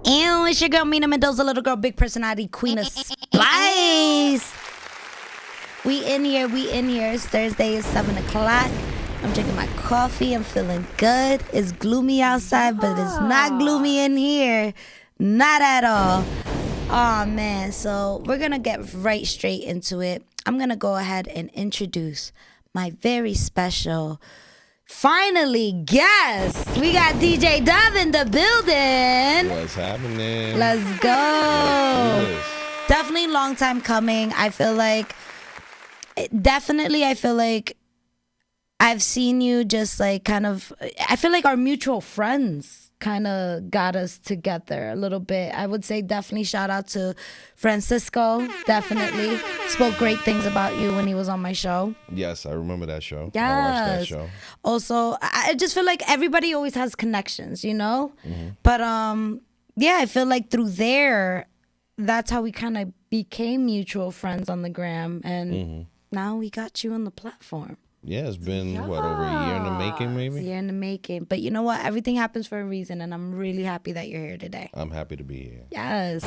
Ew, it's your girl Mina Mendoza, little girl, big personality, queen of spice. We in here. It's Thursday, it's 7 o'clock. I'm drinking my coffee. I'm feeling good. It's gloomy outside, but it's not gloomy in here. Not at all. Oh, man. So we're going to get right straight into it. I'm going to go ahead and introduce my very special, finally, guest. We got DJ Dove in the building. What's happening? Let's go. Yes. Definitely long time coming. I feel like I've seen you just like kind of, I feel like our mutual friends kind of got us together a little bit. I would say definitely shout out to Francisco. Definitely spoke great things about you when he was on my show. Yes, I remember that show. Yes. I watched that show. Also, I just feel like everybody always has connections, you know? Mm-hmm. But yeah, I feel like through there, that's how we kind of became mutual friends on the gram. And now we got you on the platform. Yeah, it's been, over a year in the making, maybe? A year in the making. But you know what? Everything happens for a reason, and I'm really happy that you're here today. I'm happy to be here. Yes.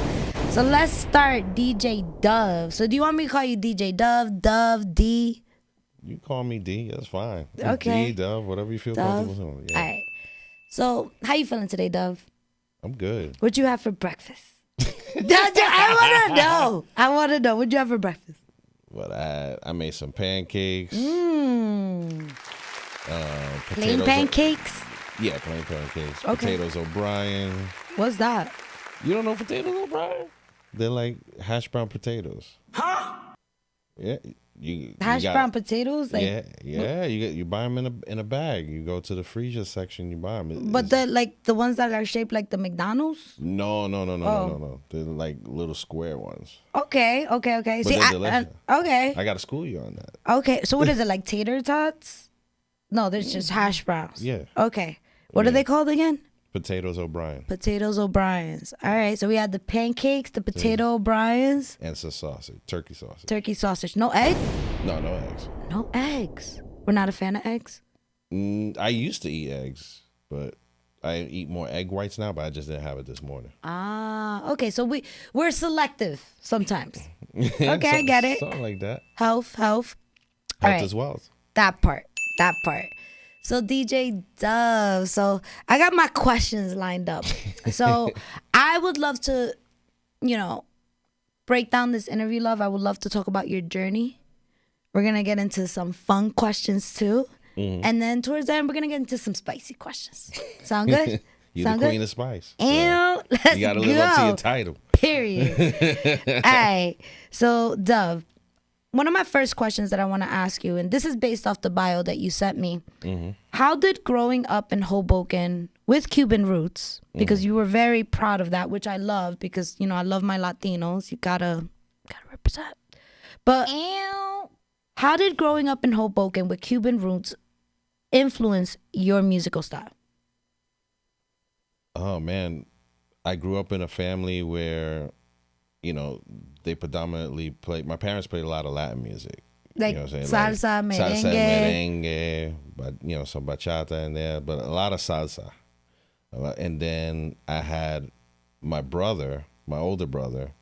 So let's start DJ Dove. So do you want me to call you DJ Dove, Dove, D? You call me D, that's fine. Okay. D, Dove, whatever you feel Dove. comfortable with. Yeah. All right. So how you feeling today, Dove? I'm good. What'd you have for breakfast? I want to know. What'd you have for breakfast? But I made some pancakes. Plain Potatoes. pancakes? Yeah, plain pancakes. Okay. Potatoes O'Brien. What's that? You don't know potatoes O'Brien? They're like hash brown potatoes. Huh? Yeah. Hash brown potatoes? Like, yeah. You buy them in a bag. You go to the freezer section. You buy them. But the ones that are shaped like the McDonald's? No. They're like little square ones. Okay. But See, they're delicious. Okay. I got to school you on that. Okay. So what is it, like tater tots? No, there's just hash browns. Yeah. Okay. What are they called again? Potatoes O'Brien. Potatoes O'Brien's. All right. So we had the pancakes, the potato O'Brien's. And some sausage. Turkey sausage. Turkey sausage. No egg? No eggs. No eggs. We're not a fan of eggs? I used to eat eggs, but I eat more egg whites now, but I just didn't have it this morning. Ah, okay. So we're selective sometimes. Okay, I get it. Something like that. Health. Health right. is wealth. That part. So DJ Dove. So I got my questions lined up. So I would love to, break down this interview, love. I would love to talk about your journey. We're going to get into some fun questions too. Mm-hmm. And then towards the end, we're going to get into some spicy questions. Sound good? You're the queen of spice. So let's you got to live up to your title. Period. All right. So Dove, one of my first questions that I want to ask you, and this is based off the bio that you sent me. Mm-hmm. How did growing up in Hoboken with Cuban roots, because you were very proud of that, which I love because, I love my Latinos. You gotta represent. But how did growing up in Hoboken with Cuban roots influence your musical style? Oh, man. I grew up in a family where, they predominantly played. My parents played a lot of Latin music. Like salsa, merengue, but some bachata in there, but a lot of salsa. And then I had my older brother,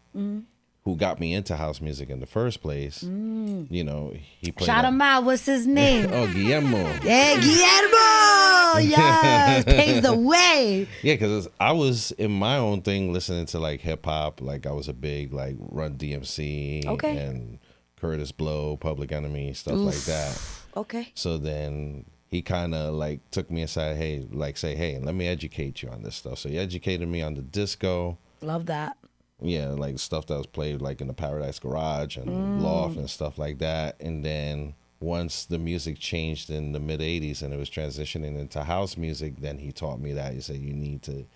who got me into house music in the first place. He played. Shout him out. What's his name? Guillermo. Yeah, Guillermo. Yes, paved the way. Yeah, because I was in my own thing listening to like hip hop. Like I was a big like Run DMC and Curtis Blow, Public Enemy, stuff like that. Okay. So then he kind of like took me aside, hey, let me educate you on this stuff. So he educated me on the disco. Love that. Yeah, like stuff that was played like in the Paradise Garage and Loft and stuff like that. And then once the music changed in the mid 80s and it was transitioning into house music, then he taught me that. He said, you need to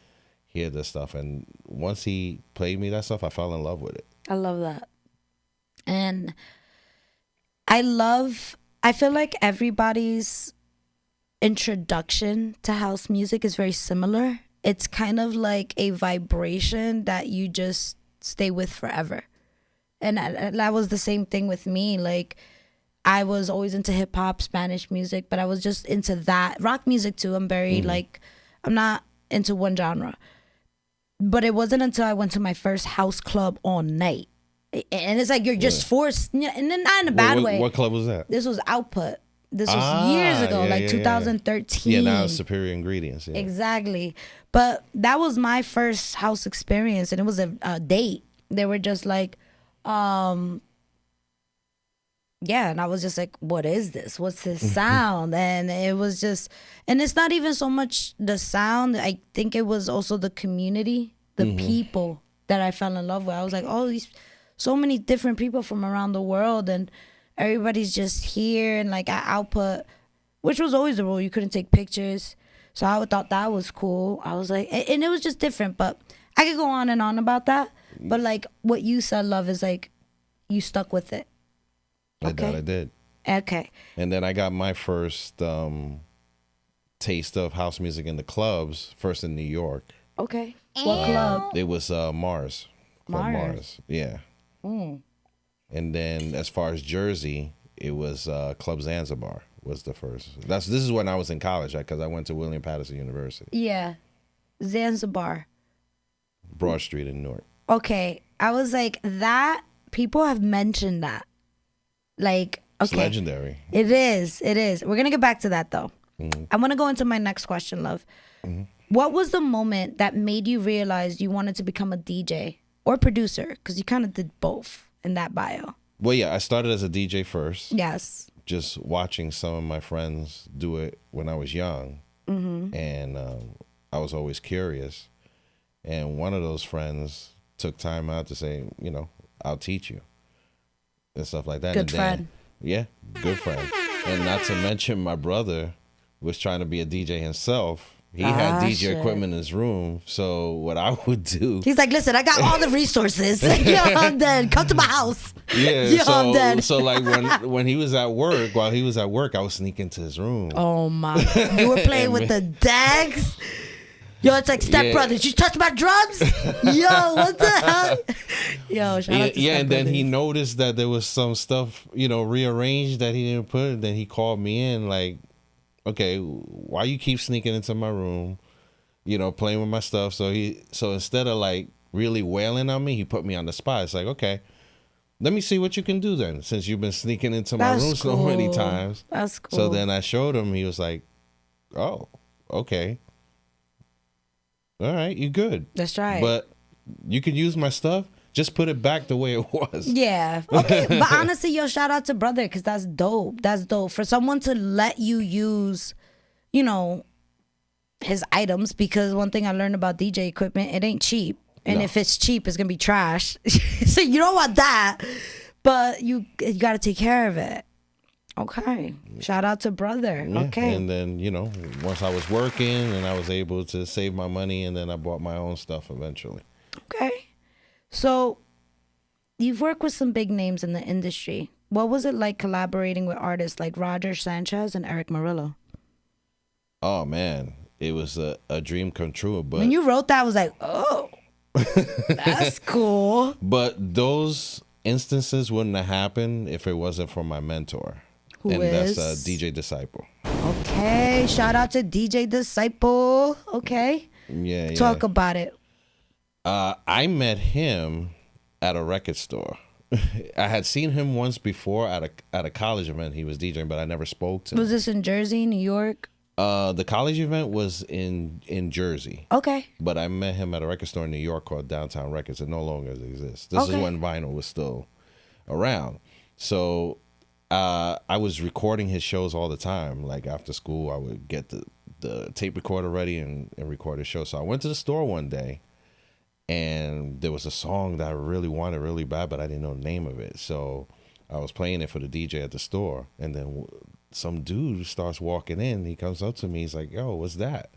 hear this stuff. And once he played me that stuff, I fell in love with it. I love that. And I feel like everybody's introduction to house music is very similar. It's kind of like a vibration that you just stay with forever. And that was the same thing with me. Like, I was always into hip hop, Spanish music, but I was just into that. Rock music too. I'm very like, I'm not into one genre. But it wasn't until I went to my first house club all night. And it's like you're just forced, and then not in a bad way. What club was that? This was Output. This was years ago, like 2013. Yeah, now it's Superior Ingredients. Yeah. Exactly. But that was my first house experience, and it was a date. They were just like, and I was just like, what is this? What's this sound? And it was just, and it's not even so much the sound. I think it was also the community, the people that I fell in love with. I was like, oh, these so many different people from around the world, and everybody's just here. And like, I Output, which was always the rule, you couldn't take pictures. So I thought that was cool. I was like, and it was just different. But I could go on and on about that. But like what you said, love, is like you stuck with it. Okay? I did. Okay. And then I got my first taste of house music in the clubs, first in New York. Okay. What club? It was Mars. Club Mars. Yeah. And then as far as Jersey, it was Club Zanzibar was the first. This is when I was in college, because I went to William Patterson University. Yeah. Zanzibar. Broad Street in Newark. Okay. I was like, that, people have mentioned that. Like, okay. It's legendary. It is. We're going to get back to that, though. I want to go into my next question, love. What was the moment that made you realize you wanted to become a DJ or producer? Because you kind of did both in that bio. Well, yeah, I started as a DJ first. Yes. Just watching some of my friends do it when I was young. And I was always curious. And one of those friends took time out to say, I'll teach you. And stuff like that. Good friend. Yeah, good friend. And not to mention, my brother was trying to be a DJ himself. He had DJ equipment in his room. So what I would do, he's like, listen, I got all the resources. Yo, I'm dead. Come to my house. Yeah. Yo, I'm dead. So like when he was at work, while he was at work, I would sneak into his room. Oh my! You were playing with the dags. Yo, it's like Step Brothers. You touch my drums? Yo, what the hell? Yo, shout out to Step and then Brothers. he noticed that there was some stuff, rearranged that he didn't put. And then he called me in like, okay, why you keep sneaking into my room, playing with my stuff? So instead of like really wailing on me, he put me on the spot. It's like, okay, let me see what you can do then, since you've been sneaking into my room so many times. That's cool. So then I showed him. He was like, oh, okay. All right, you good. That's right. But you can use my stuff. Just put it back the way it was. Yeah. Okay. But honestly, yo, shout out to brother, because that's dope. That's dope. For someone to let you use, his items, because one thing I learned about DJ equipment, it ain't cheap. And if it's cheap, it's going to be trash. So you don't want that. But you got to take care of it. Okay. Shout out to brother. Yeah. Okay. And then, once I was working and I was able to save my money, and then I bought my own stuff eventually. Okay. So you've worked with some big names in the industry. What was it like collaborating with artists like Roger Sanchez and Erick Morillo? Oh, man. It was a dream come true. But when you wrote that, I was like, oh, that's cool. But those instances wouldn't have happened if it wasn't for my mentor. Who is? That's DJ Disciple. Okay. Shout out to DJ Disciple. Okay. Yeah. Talk about it. I met him at a record store. I had seen him once before at a college event. He was DJing, but I never spoke to him. Was this in Jersey, New York? The college event was in Jersey. Okay. But I met him at a record store in New York called Downtown Records. It no longer exists. This is when vinyl was still around. So I was recording his shows all the time. Like after school, I would get the tape recorder ready and record his show. So I went to the store one day, and there was a song that I really wanted really bad, but I didn't know the name of it. So I was playing it for the DJ at the store, and then some dude starts walking in. He comes up to me. He's like, yo, what's that?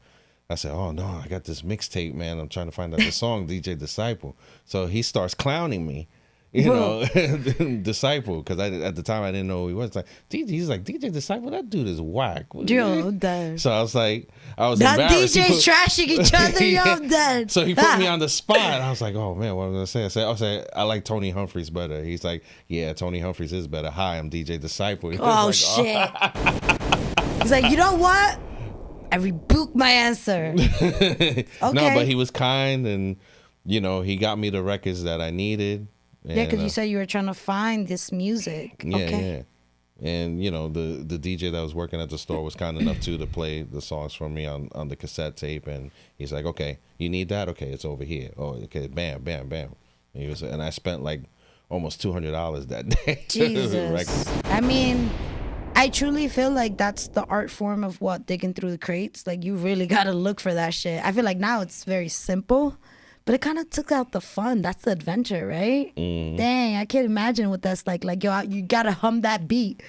I said, oh, no, I got this mixtape, man. I'm trying to find out the song, DJ Disciple. So he starts clowning me. Disciple, because at the time I didn't know who he was. Like he's like DJ Disciple, that dude is whack. Yo, done. So I was That embarrassed. DJ's trashing each other. Yo, I'm done. So he put me on the spot. I was like, oh man, what was I say? I said I like Tony Humphries better. He's like, yeah, Tony Humphries is better. Hi, I'm DJ Disciple. Oh shit. He's like, you know what? I rebuke my answer. Okay. No, but he was kind, and he got me the records that I needed. Yeah, because you said you were trying to find this music. Yeah, okay. yeah. And the DJ that was working at the store was kind enough to play the songs for me on the cassette tape, and he's like, okay, you need that? Okay, it's over here. Oh, okay, bam, bam, bam. And I spent like almost $200 that day. Jesus. I mean, I truly feel like that's the art form of digging through the crates. Like, you really gotta look for that shit. I feel like now it's very simple, but it kind of took out the fun. That's the adventure, right? Dang, I can't imagine what that's like. Like, yo, you gotta hum that beat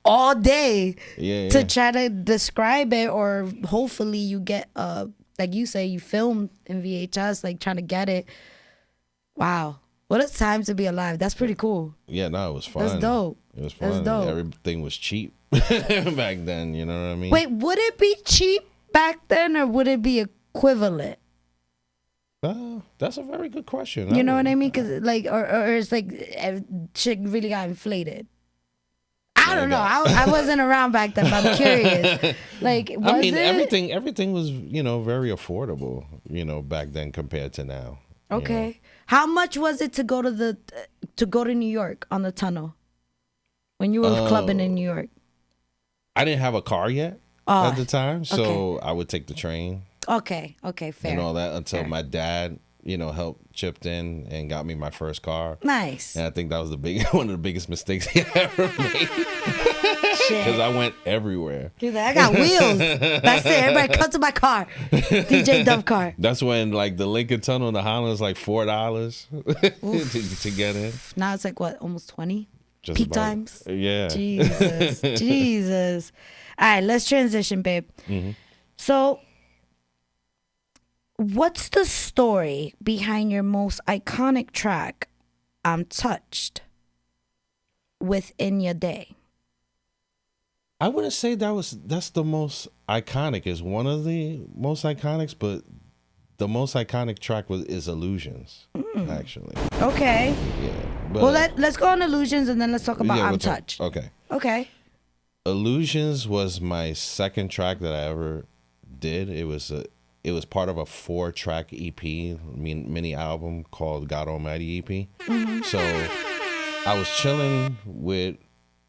all day to try to describe it, or hopefully you get, like you say, you film in VHS, like trying to get it. Wow. What a time to be alive. That's pretty cool. Yeah, no, it was fun. That's dope. It was fun. That's dope. Everything was cheap back then, you know what I mean? Wait, would it be cheap back then, or would it be equivalent? That's a very good question. You know what I mean? Because like, or it's like shit really got inflated. I don't know. I wasn't around back then, but I'm curious. Like, was it? everything was very affordable, back then compared to now. Okay. How much was it to go to New York on the tunnel when you were clubbing in New York? I didn't have a car yet at the time, so I would take the train. Okay, fair. And all that until my dad, helped chipped in and got me my first car. Nice. And I think that was one of the biggest mistakes he ever made. Because I went everywhere. He's like, I got wheels. That's it. Everybody come to my car. DJ Dove car. That's when like the Lincoln Tunnel in the Highlands was like $4 to get in. Now it's like what, almost 20? Just Peak about. times? Yeah. Jesus. All right, let's transition, babe. Mm-hmm. So, what's the story behind your most iconic track, I'm Touched, within your day? I wouldn't say that's the most iconic. It's one of the most iconics, but the most iconic track is Illusions, actually. Okay. Yeah. But, well, let's go on Illusions, and then let's talk about I'm Touched. Okay. Illusions was my second track that I ever did. It was part of a 4-track EP, mini album called God Almighty EP. Mm-hmm. So I was chilling with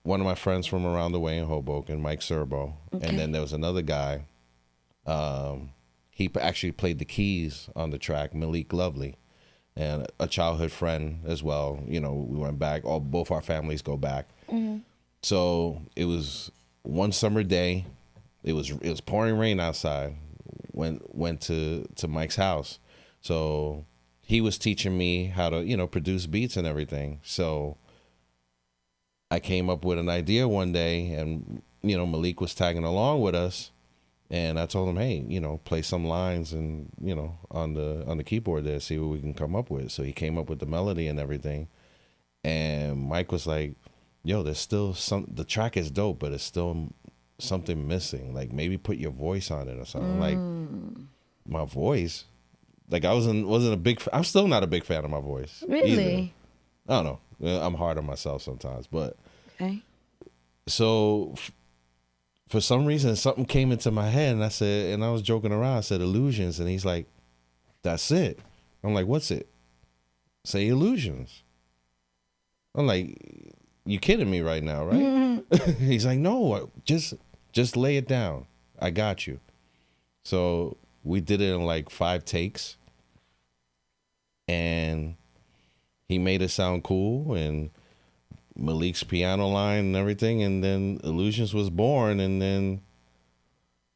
one of my friends from around the way in Hoboken, Mike Serbo. Okay. And then there was another guy. He actually played the keys on the track, Malik Lovely, and a childhood friend as well. We went back. Both our families go back. Mm-hmm. So it was one summer day. It was pouring rain outside. Went to Mike's house. So he was teaching me how to, produce beats and everything. So I came up with an idea one day, and, Malik was tagging along with us, and I told him, hey, play some lines and, on the keyboard there, see what we can come up with. So he came up with the melody and everything. And Mike was like, yo, there's still the track is dope, but it's still something missing. Like, maybe put your voice on it or something. Like, my voice, like, I'm still not a big fan of my voice. Really? Either. I don't know. I'm hard on myself sometimes, but okay. So for some reason something came into my head, and I was joking around. I said Illusions, and he's like, "That's it." I'm like, "What's it?" Say Illusions. I'm like, "You kidding me right now, right?" Mm-hmm. He's like, "No, just lay it down. I got you." So we did it in like 5 takes, and he made it sound cool, and Malik's piano line and everything, and then Illusions was born. And then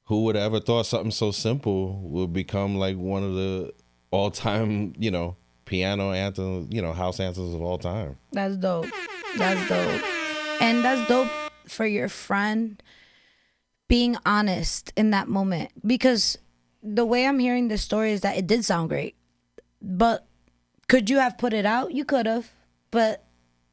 who would have ever thought something so simple would become like one of the all-time, piano anthems, house anthems of all time. That's dope. And that's dope for your friend being honest in that moment, because the way I'm hearing this story is that it did sound great, but could you have put it out? You could have. but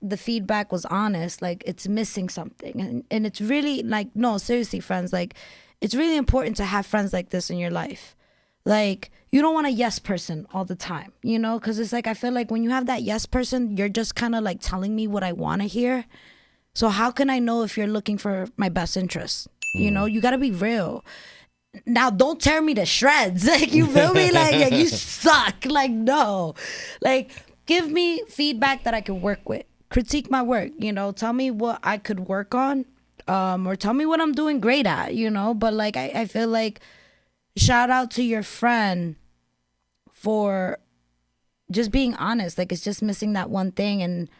the feedback was honest. Like, it's missing something. And it's really like, no, seriously, friends, like, it's really important to have friends like this in your life. Like, you don't want a yes person all the time, you know? Because it's like, I feel like when you have that yes person, you're just kind of like telling me what I want to hear. So how can I know if you're looking for my best interest? You know, you got to be real. Now, don't tear me to shreds. Like, you feel me? Like, yeah, you suck. Like, no. Like, give me feedback that I can work with. Critique my work, you know? Tell me what I could work on, or tell me what I'm doing great at, you know? But, like, I feel like shout out to your friend for just being honest. Like, it's just missing that one thing, and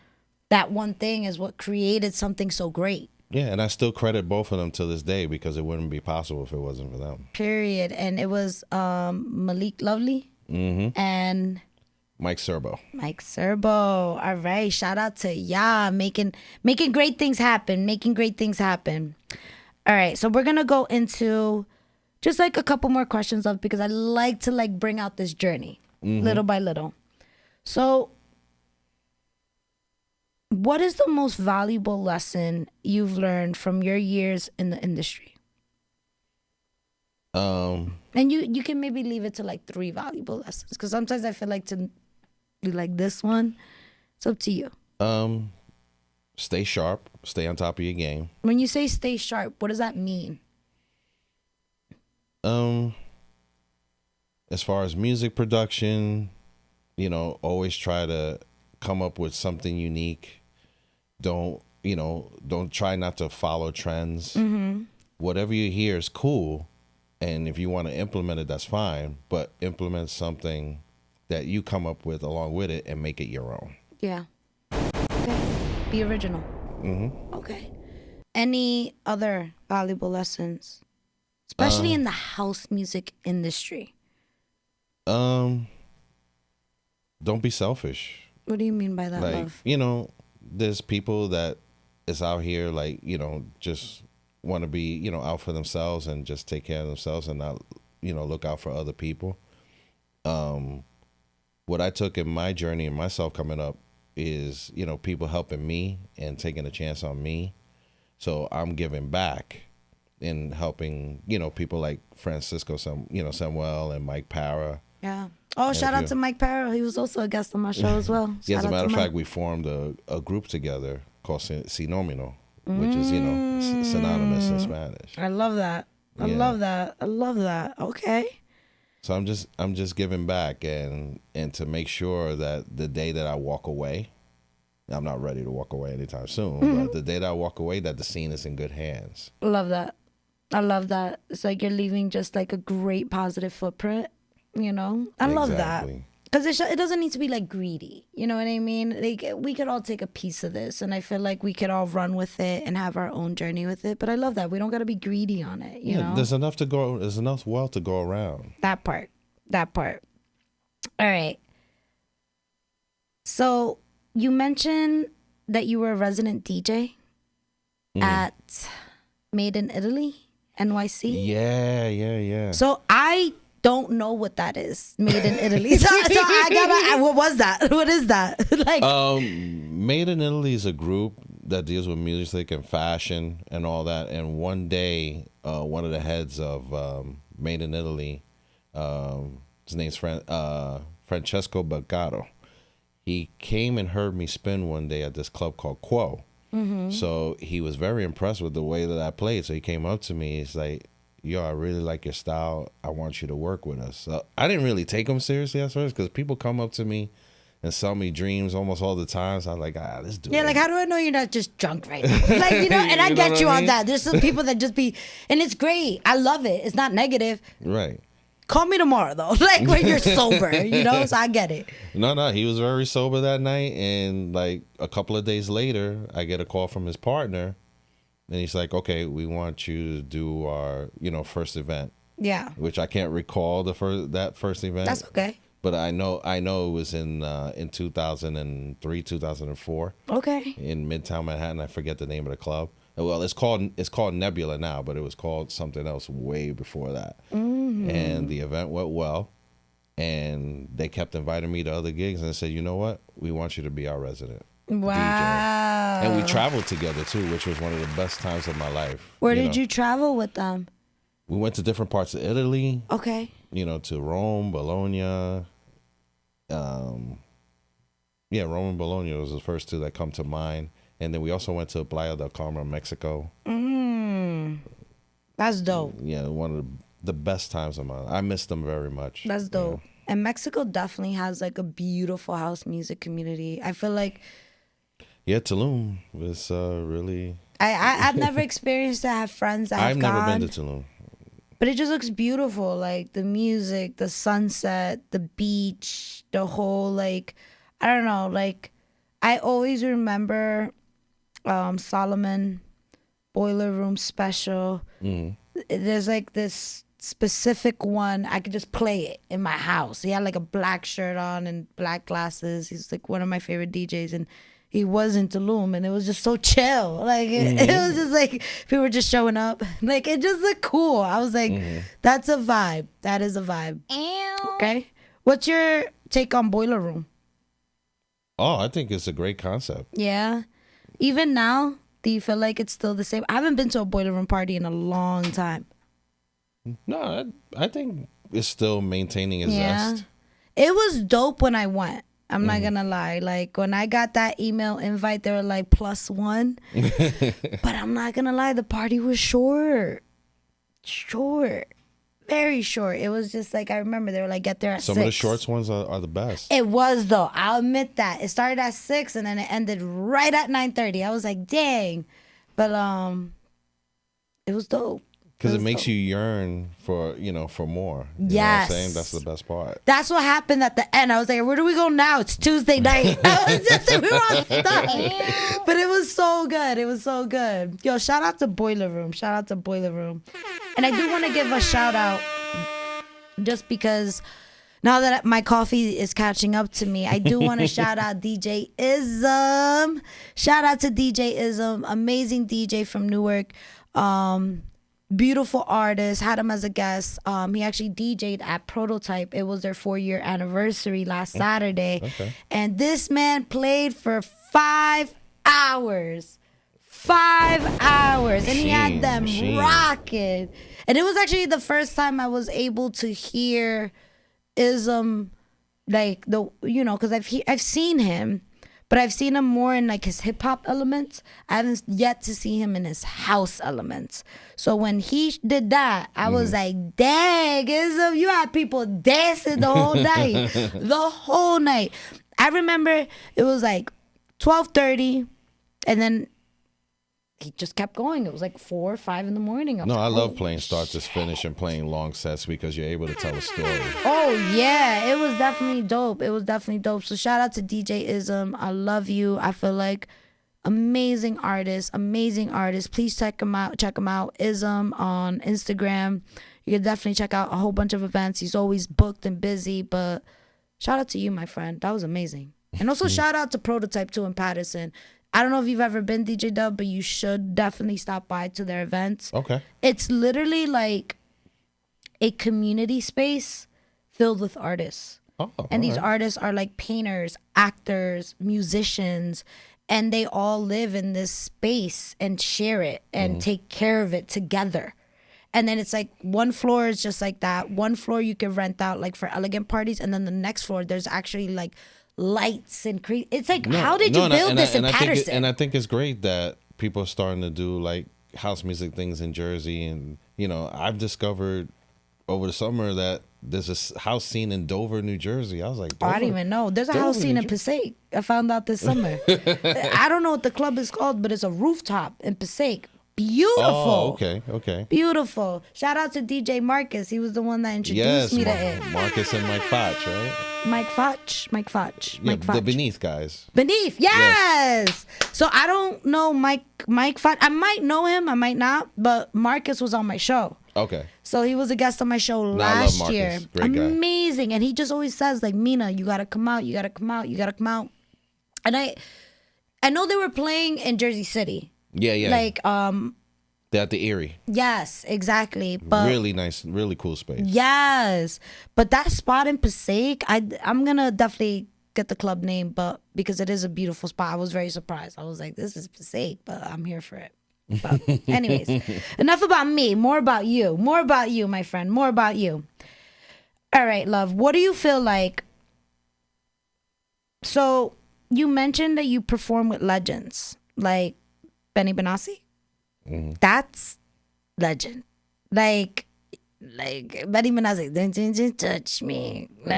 that one thing is what created something so great. Yeah, and I still credit both of them to this day because it wouldn't be possible if it wasn't for them. Period. And it was Malik Lovely and Mike Serbo. Mike Serbo. All right. Shout out to y'all making great things happen. Making great things happen. All right. So we're gonna go into just like a couple more questions of, because I like to like bring out this journey little by little. So what is the most valuable lesson you've learned from your years in the industry? And you can maybe leave it to like 3 valuable lessons, because sometimes I feel like to do like this one. It's up to you. Stay sharp. Stay on top of your game. When you say stay sharp, what does that mean? As far as music production, you know, always try to come up with something unique. Don't try not to follow trends. Whatever you hear is cool, and if you want to implement it, that's fine, but implement something that you come up with along with it and make it your own. Yeah. Okay. Be original. Okay. Any other valuable lessons, especially in the house music industry? Don't be selfish. What do you mean by that, Like, love? you know, there's people that is out here, like, you know, just want to be, you know, out for themselves and just take care of themselves and not, you know, look out for other people. What I took in my journey and myself coming up is, you know, people helping me and taking a chance on me. So I'm giving back and helping, you know, people like Francisco, Samuel and Mike Para. Yeah. Oh, shout out to Mike Para. He was also a guest on my show as well. Yeah, as a matter of fact, we formed a group together called Sinónimo, which is, you know, synonymous in Spanish. I love that. I love that. Okay. So I'm just giving back and to make sure that the day that I walk away, I'm not ready to walk away anytime soon, but the day that I walk away, that the scene is in good hands. Love that. I love that. It's like you're leaving just like a great positive footprint, you know? I love that. Because it doesn't need to be like greedy. You know what I mean? Like, we could all take a piece of this, and I feel like we could all run with it and have our own journey with it. But I love that. We don't got to be greedy on it, you know? There's enough wealth to go around. That part. All right. So you mentioned that you were a resident DJ at Made in Italy, NYC. Yeah. So I don't know what that is, Made in Italy. So I gotta. What was that? What is that? Like, Made in Italy is a group that deals with music and fashion and all that. And one day, one of the heads of Made in Italy, his name's Francesco Baccaro. He came and heard me spin one day at this club called Quo. So he was very impressed with the way that I played. So he came up to me. He's like, yo, I really like your style. I want you to work with us. So I didn't really take him seriously at first because people come up to me and sell me dreams almost all the time. So I'm like, let's do it. Yeah, like, how do I know you're not just drunk right now? Like, you know, and I get you on that. There's some people that just be, and it's great. I love it. It's not negative. Right. Call me tomorrow, though, like when you're sober, you know, so I get it. No, he was very sober that night. And like a couple of days later, I get a call from his partner. And he's like, okay, we want you to do our, you know, first event. Yeah. Which I can't recall that first event. That's okay. But I know it was in 2003, 2004. Okay. In Midtown Manhattan. I forget the name of the club. Well, it's called Nebula now, but it was called something else way before that. And the event went well, and they kept inviting me to other gigs, and I said, you know what? We want you to be our resident. Wow. And we traveled together too, which was one of the best times of my life. Where did you travel with them? We went to different parts of Italy. Okay. To Rome, Bologna. Rome and Bologna was the first two that come to mind. And then we also went to Playa del Carmen, Mexico. That's dope. Yeah, one of the best times of my life. I miss them very much. That's dope. And Mexico definitely has like a beautiful house music community. I feel like... Yeah, Tulum was really... I've never experienced to have friends that have gone. I've never been to Tulum. But it just looks beautiful. Like the music, the sunset, the beach, the whole like... I don't know. Like I always remember Solomon Boiler Room Special. There's like this specific one. I could just play it in my house. He had like a black shirt on and black glasses. He's like one of my favorite DJs, and he was in Tulum, and it was just so chill. Like it was just like people were just showing up. Like it just looked cool. I was like, that's a vibe. That is a vibe. Okay, what's your take on Boiler Room? Oh, I think it's a great concept. Yeah. Even now, do you feel like it's still the same? I haven't been to a Boiler Room party in a long time. No, I think it's still maintaining its zest. It was dope when I went. I'm not going to lie. Like, when I got that email invite, they were like +1. But I'm not going to lie. The party was short. Very short. It was just like, I remember they were like, get there at 6. Some of the shorts ones are the best. It was, though. I'll admit that. It started at 6 and then it ended right at 9:30. I was like, dang. But it was dope. Because it makes you yearn for more. You know what I'm saying? That's the best part. That's what happened at the end. I was like, where do we go now? It's Tuesday night. I was just like, we were all stuck. But it was so good. It was so good. Yo, shout out to Boiler Room. And I do want to give a shout out just because now that my coffee is catching up to me, I do want to shout out DJ Ism. Shout out to DJ Ism. Amazing DJ from Newark. Beautiful artist. Had him as a guest. He actually DJ'd at Prototype. It was their 4-year anniversary last Saturday. Okay. And this man played for 5 hours. 5 hours. And he had them rocking. And it was actually the first time I was able to hear Ism, like, because I've seen him. But I've seen him more in like his hip hop elements. I haven't yet to see him in his house elements. So when he did that, I was like, dang, Ism, you had people dancing the whole night. The whole night. I remember it was like 12:30 and then he just kept going. It was like 4 or 5 in the morning. I love playing start to finish and playing long sets because you're able to tell a story. Oh, yeah. It was definitely dope. So shout out to DJ Ism. I love you. I feel like amazing artist. Please check him out. Ism on Instagram. You can definitely check out a whole bunch of events. He's always booked and busy. But shout out to you, my friend. That was amazing. And also shout out to Prototype too in Patterson. I don't know if you've ever been, DJ Dub, but you should definitely stop by to their events. Okay. It's literally like a community space filled with artists. And these artists are like painters, actors, musicians, and they all live in this space and share it and take care of it together. And then it's like one floor is just like that. One floor you can rent out like for elegant parties. And then the next floor, there's actually like lights and it's like, how did you build this in Patterson? I think it's great that people are starting to do like house music things in Jersey. And, I've discovered over the summer that there's a house scene in Dover, New Jersey. I was like, I didn't even know. There's a house scene in Passaic. I found out this summer. I don't know what the club is called, but it's a rooftop in Passaic. Beautiful. Oh, okay. Beautiful. Shout out to DJ Marcus. He was the one that introduced me to it. Marcus and Mike Foch, right? Mike Foch. The Beneath guys. Beneath, yes. So I don't know Mike Foch. I might know him, I might not, but Marcus was on my show. Okay. So he was a guest on my show last year. Great guy. Amazing. And he just always says, like, Mina, you gotta come out. And I know they were playing in Jersey City. Yeah. Like, they're at the Erie. Yes, exactly. But really nice, really cool space. Yes. But that spot in Passaic, I'm gonna definitely get the club name, but because it is a beautiful spot, I was very surprised. I was like, this is Passaic, but I'm here for it. But anyways, enough about me. More about you. More about you, my friend. More about you. All right, love. What do you feel like? So you mentioned that you perform with legends like Benny Benassi. That's legend. Like Benny Benassi, don't touch me. Yo,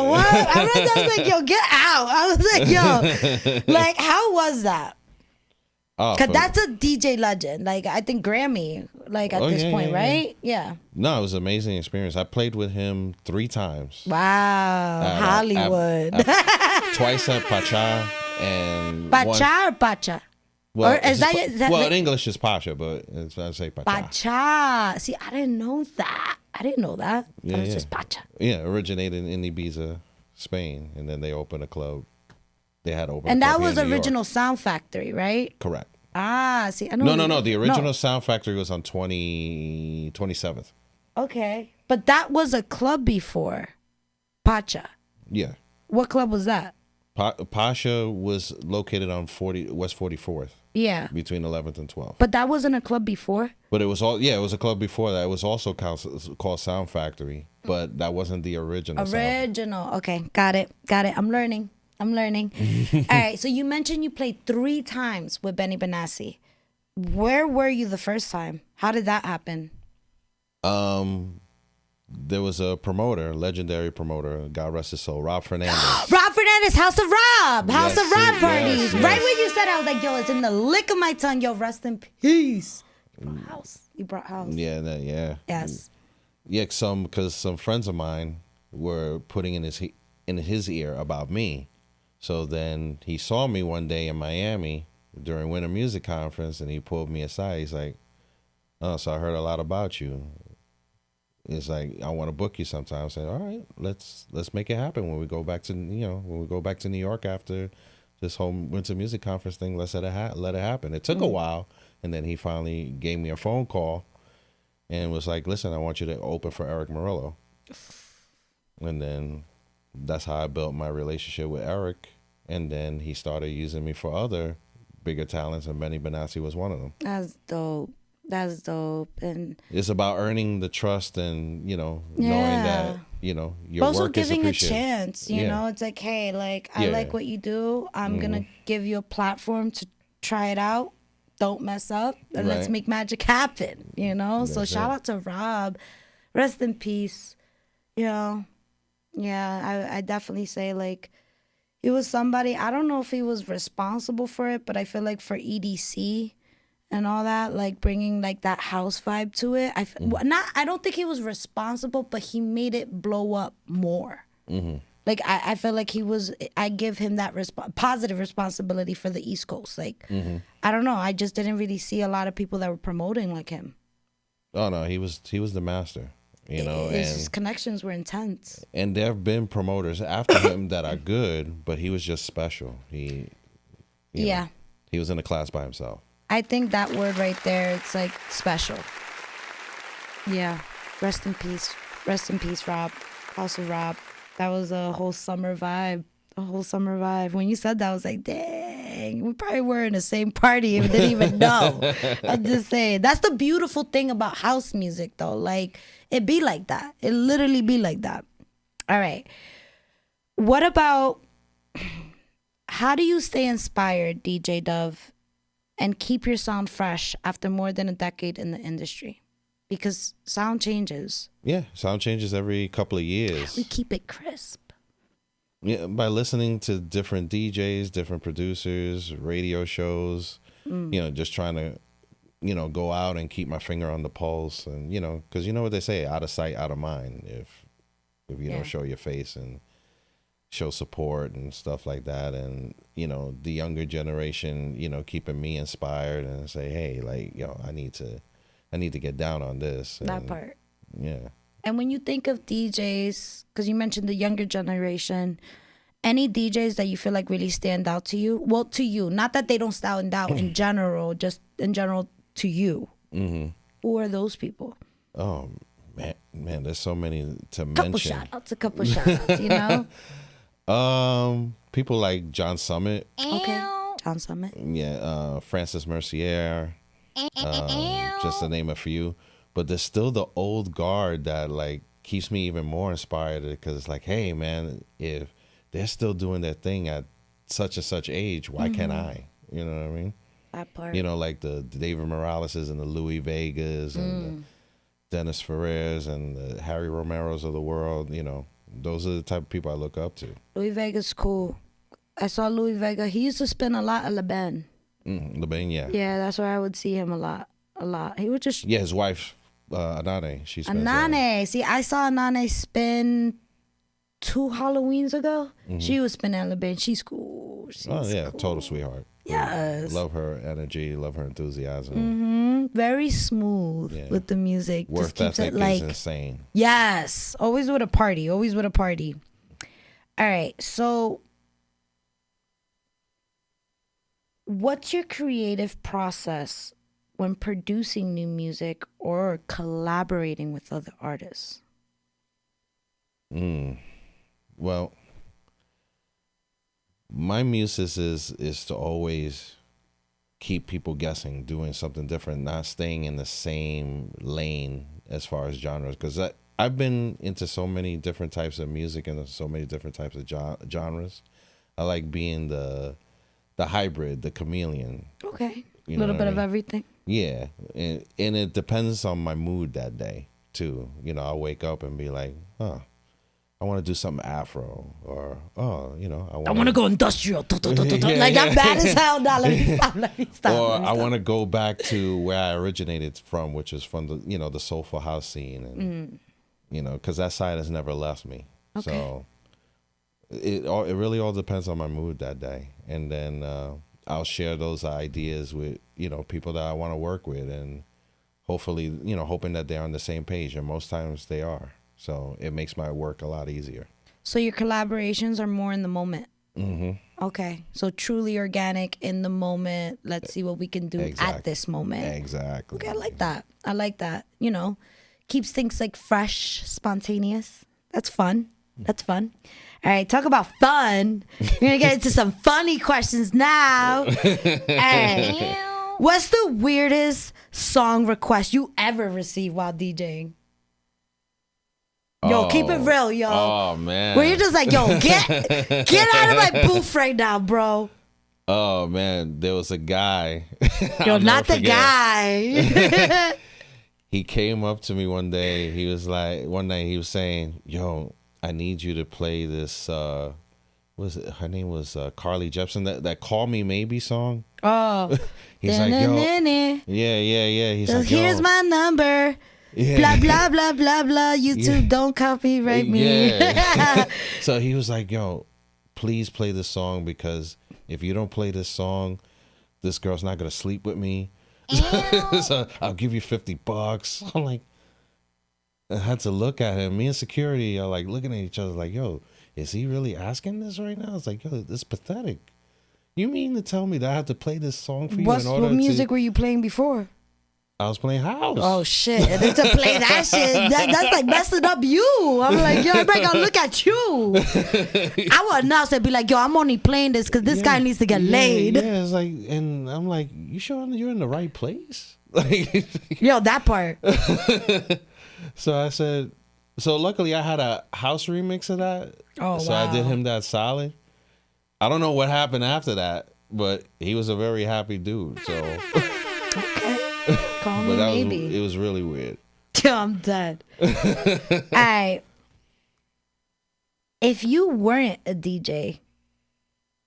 what? I read that, I was like, yo, get out. I was like, yo, like, how was that? Because that's a DJ legend. Like, I think Grammy, like, at this point, right? Yeah. No, it was an amazing experience. I played with him 3 times. Wow. Hollywood. Twice at Pacha and Pacha or Pacha? Well, or is that in English it's Pacha, but I say Pacha. Pacha. See, I didn't know that. Yeah, It was just Pacha. Yeah, originated in Ibiza, Spain, and then they opened a club. They had opened. And a club that was here in New original York. Sound Factory, right? Correct. See, I know. No. The original Sound Factory was on 27th. Okay, but that was a club before Pacha. Yeah. What club was that? Pasha was located on West 44th. Yeah. Between 11th and 12th. But that wasn't a club before? But it was it was a club before that. It was also called Sound Factory, but that wasn't the original. Okay, got it. I'm learning. All right, so you mentioned you played 3 times with Benny Benassi. Where were you the first time? How did that happen? There was a promoter, legendary promoter, God rest his soul, Rob Fernandez. Rob Fernandez, House of Rob Yes, parties. yes. Right when you said it, I was like, yo, it's in the lick of my tongue. Yo, rest in peace. You brought House. Yeah. Yes. Yeah, because some friends of mine were putting in his ear about me. So then he saw me one day in Miami during Winter Music Conference, and he pulled me aside. He's like, "Oh, so I heard a lot about you. It's like, I want to book you sometime." I said, "All right, let's make it happen when we go back to New York after this whole Winter Music Conference thing. Let's let it happen." It took a while, and then he finally gave me a phone call and was like, "Listen, I want you to open for Erick Morillo." And then that's how I built my relationship with Erick. And then he started using me for other bigger talents, and Benny Benassi was one of them. That's dope. And it's about earning the trust and, knowing that, your also work is giving appreciated. a chance, you know, it's like, hey, like, I like what you do. I'm going to give you a platform to try it out. Don't mess up. And let's make magic happen, So shout out to Rob. Rest in peace. Yeah, I definitely say, like, he was somebody, I don't know if he was responsible for it, but I feel like for EDC and all that, like bringing like that house vibe to it. I don't think he was responsible, but he made it blow up more. Like I feel like I give him that positive responsibility for the East Coast. Like, I don't know. I just didn't really see a lot of people that were promoting like him. Oh no, he was the master. His connections were intense. And there have been promoters after him that are good, but he was just special. He was in a class by himself. I think that word right there, it's like special. Yeah. Rest in peace. Rest in peace, Rob. House of Rob. That was a whole summer vibe. When you said that, I was like, dang, we probably were in the same party and didn't even know. I'm just saying. That's the beautiful thing about house music, though. Like, it be like that. It literally be like that. All right. What about, how do you stay inspired, DJ Dove, and keep your sound fresh after more than a decade in the industry? Because sound changes. Yeah, sound changes every couple of years. We keep it crisp. Yeah, by listening to different DJs, different producers, radio shows, just trying to, go out and keep my finger on the pulse. And, because you know what they say, out of sight, out of mind. If you don't show your face and show support and stuff like that. And, the younger generation, keeping me inspired and say, hey, like, I need to get down on this. That part. Yeah. And when you think of DJs, because you mentioned the younger generation, any DJs that you feel like really stand out to you? Well, to you. Not that they don't stand out in general, just in general to you. Mm-hmm. Who are those people? Oh, man, there's so many to couple mention. A couple shout outs, People like John Summit. Okay. John Summit. Yeah. Francis Mercier. Just to name a few. But there's still the old guard that like keeps me even more inspired, because it's like, hey man, if they're still doing their thing at such and such age, why can't I? You know what I mean? That part. You know, like the David Moraleses and the Louis Vegas and the Dennis Ferrers and the Harry Romeros of the world. You know, those are the type of people I look up to. Louis Vega's cool. I saw Louis Vega. He used to spin a lot at Le Ben. Le Ben, yeah. Yeah, that's where I would see him a lot. He would just... Yeah, his wife, Anane, she spins Anane. See, I saw Anane spin 2 Halloweens ago. She was spinning at Le Ben. She's cool. She's cool. cool. Total sweetheart. Yes. Love her energy, love her enthusiasm. Very smooth with the music. Work ethic is insane. Yes. Always with a party. All right. So what's your creative process when producing new music or collaborating with other artists? Well, my muses is to always keep people guessing, doing something different, not staying in the same lane as far as genres. Because I've been into so many different types of music and so many different types of genres. I like being the hybrid, the chameleon. Okay. A little bit of everything. Yeah. And it depends on my mood that day, too. You know, I'll wake up and be like, I want to do something Afro, or I want to go industrial. Like I'm bad as hell. Now let me stop. Or I want to go back to where I originated from, which is from the soulful house scene, and because that side has never left me. Okay. So it really all depends on my mood that day, and then I'll share those ideas with people that I want to work with, and hopefully hoping that they're on the same page, and most times they are. So it makes my work a lot easier. So your collaborations are more in the moment. Mm-hmm. Okay. So truly organic, in the moment. Let's see what we can do at this moment. Exactly. Okay, I like that. Keeps things like fresh, spontaneous. That's fun. All right, talk about fun. We're going to get into some funny questions now. All right. What's the weirdest song request you ever received while DJing? Yo, keep it real, yo. Oh, man. Where you're just like, yo, get out of my booth right now, bro. Oh, man. There was a guy. Yo, not the guy. He came up to me one day. He was like, one night he was saying, yo, I need you to play this, her name was Carly Jepsen, that Call Me Maybe song. Oh. He's like, yo. Yeah. He's like, yo. Here's my number. Yeah. Blah, blah, blah, blah, blah. YouTube don't copyright me. Yeah. So he was like, yo, please play this song, because if you don't play this song, this girl's not going to sleep with me. So I'll give you $50. I'm like, I had to look at him. Me and security are like looking at each other like, yo, is he really asking this right now? It's like, yo, this is pathetic. You mean to tell me that I have to play this song for you? What music were you playing before? I was playing house. Oh shit! And then to play that shit, that's like messing up you. I'm like, yo, everybody gonna look at you. I would announce and be like, yo, I'm only playing this because this guy needs to get laid. Yeah, it's like, and I'm like, you sure you're in the right place? Like, yo, that part. So I said, so luckily I had a house remix of that. Oh, so wow. I did him that solid. I don't know what happened after that, but he was a very happy dude. So. Okay. Call me maybe. It was really weird. I'm dead. All right. If you weren't a DJ,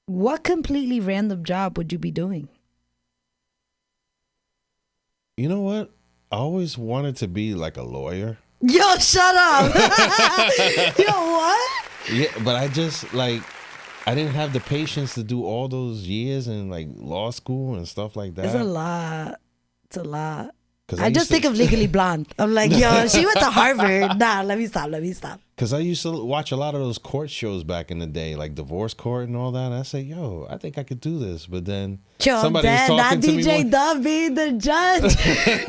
what completely random job would you be doing? You know what? I always wanted to be like a lawyer. Yo, shut up. Yo, what? Yeah, but I just I didn't have the patience to do all those years in like law school and stuff like that. It's a lot. It's a lot. I just think of Legally Blonde. I'm like, yo, she went to Harvard. Nah, let me stop. Because I used to watch a lot of those court shows back in the day, like divorce court and all that. And I say, yo, I think I could do this. But then somebody was talking to me. DJ Dove being the judge.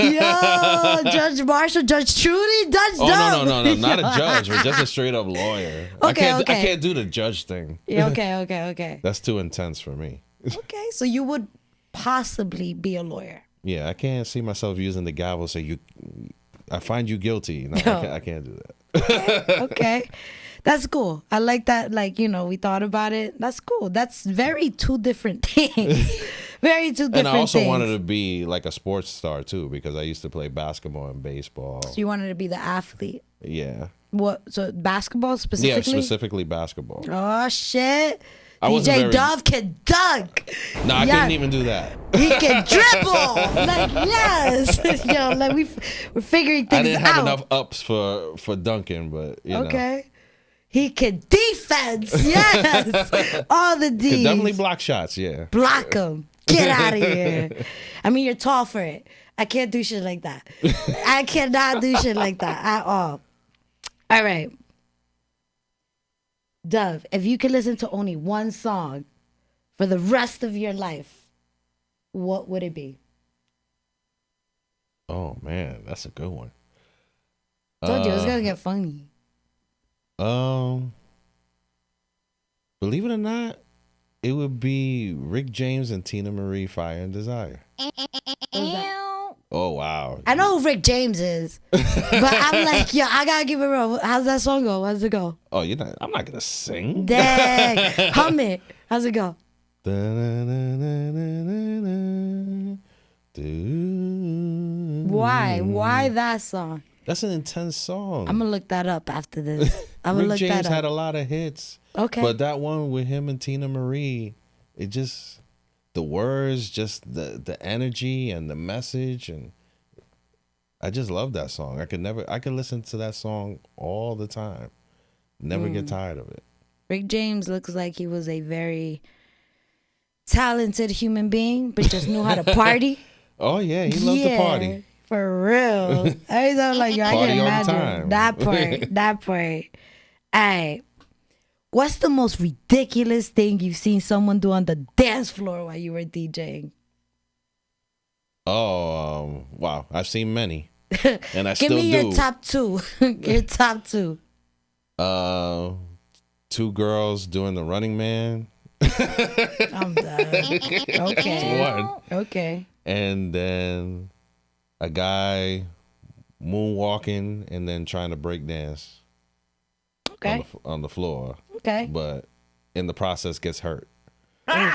Yo, Judge Marshall, Judge Trudy, Judge Dove. No, not a judge, but just a straight up lawyer. Okay. I can't do the judge thing. Yeah, okay. That's too intense for me. Okay, so you would possibly be a lawyer. Yeah, I can't see myself using the gavel. Say I find you guilty. No, I can't do that. Okay. That's cool. I like that. Like, we thought about it. That's cool. That's very two different things. Very two different things. And I also wanted to be like a sports star too, because I used to play basketball and baseball. So you wanted to be the athlete? Yeah. What? So basketball specifically? Yeah, specifically basketball. Oh, shit. DJ Dove can dunk. No, I couldn't even do that. He can dribble. Like, yes. Yo, like we're figuring things out. I didn't have enough ups for dunking, but you know. He can defense. Yes. All the D's. Could definitely block shots, yeah. Block them. Get out of here. I mean, you're tall for it. I can't do shit like that. I cannot do shit like that at all. All right. Dove, if you could listen to only one song for the rest of your life, what would it be? Oh, man, that's a good one. Told you it was going to get funny. Believe it or not, it would be Rick James and Tina Marie, Fire and Desire. Oh, wow. I know who Rick James is, but I'm like, yo, I gotta give it real. How's that song go? How's it go? Oh, I'm not gonna sing. Dang. Hum it. How's it go? Why? Why that song? That's an intense song. I'm gonna look that up after this. I'm gonna Rick look James that up. had a lot of hits. Okay. But that one with him and Tina Marie, it just, the words, just the energy and the message, and I just love that song. I could listen to that song all the time. Never get tired of it. Rick James looks like he was a very talented human being, but just knew how to party. Oh yeah, he loved to party. For real. I was like, yo, I Party can all the imagine time. that part. All right. What's the most ridiculous thing you've seen someone do on the dance floor while you were DJing? Oh, wow. I've seen many. And I Give still do. me your top two. Your top two. 2 girls doing the Running Man. I'm done. Okay. One. Okay. And then a guy moonwalking and then trying to break dance. Okay. On the floor. Okay. But in the process gets hurt. At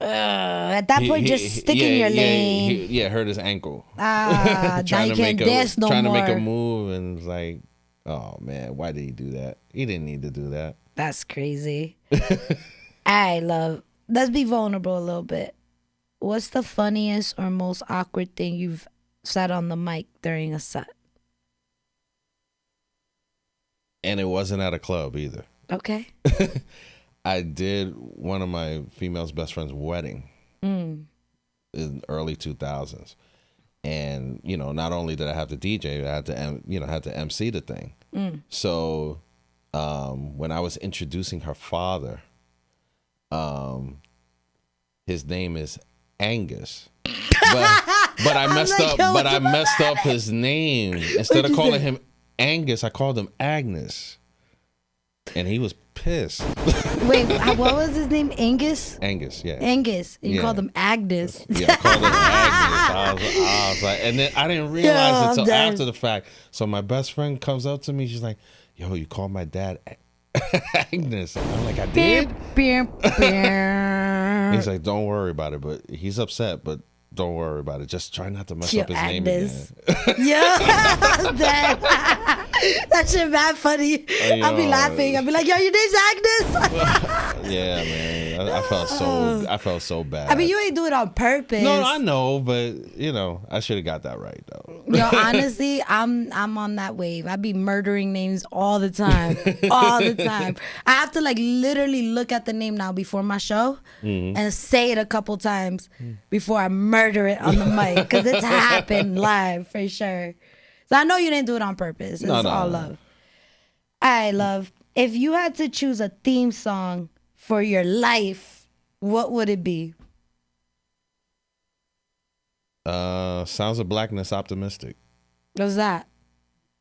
that point, just stick in your lane. Hurt his ankle. Now you can't dance no more. Trying to make a move, and it's like, oh man, why did he do that? He didn't need to do that. That's crazy. I love. Let's be vulnerable a little bit. What's the funniest or most awkward thing you've said on the mic during a set? And it wasn't at a club either. Okay. I did one of my female's best friend's wedding in early 2000s. And, not only did I have to DJ, I had to MC the thing. So when I was introducing her father, his name is Angus. But I messed up his name. Instead of calling him Angus, I called him Agnes. And he was pissed. Wait, what was his name? Angus? Angus, yeah. Angus. You called him Agnes. Yeah, I called him Agnes. I was like, and then I didn't realize it until after the fact. So my best friend comes up to me. She's like, yo, you called my dad Agnes. And I'm like, I did? He's like, don't worry about it. But he's upset, but don't worry about it. Just try not to mess up his name again. Yeah. That shit mad funny. I'll be laughing. I'll be like, yo, your name's Agnes. Yeah, man. I felt so bad. I mean, you ain't do it on purpose. No, I know, but I should have got that right though. Yo, honestly, I'm on that wave. I be murdering names all the time. All the time. I have to literally look at the name now before my show and say it a couple times before I murder it on the mic, because it's happened live for sure. So I know you didn't do it on purpose. It's No, all love. All right, love. If you had to choose a theme song for your life, what would it be? Sounds of Blackness, Optimistic. What's that?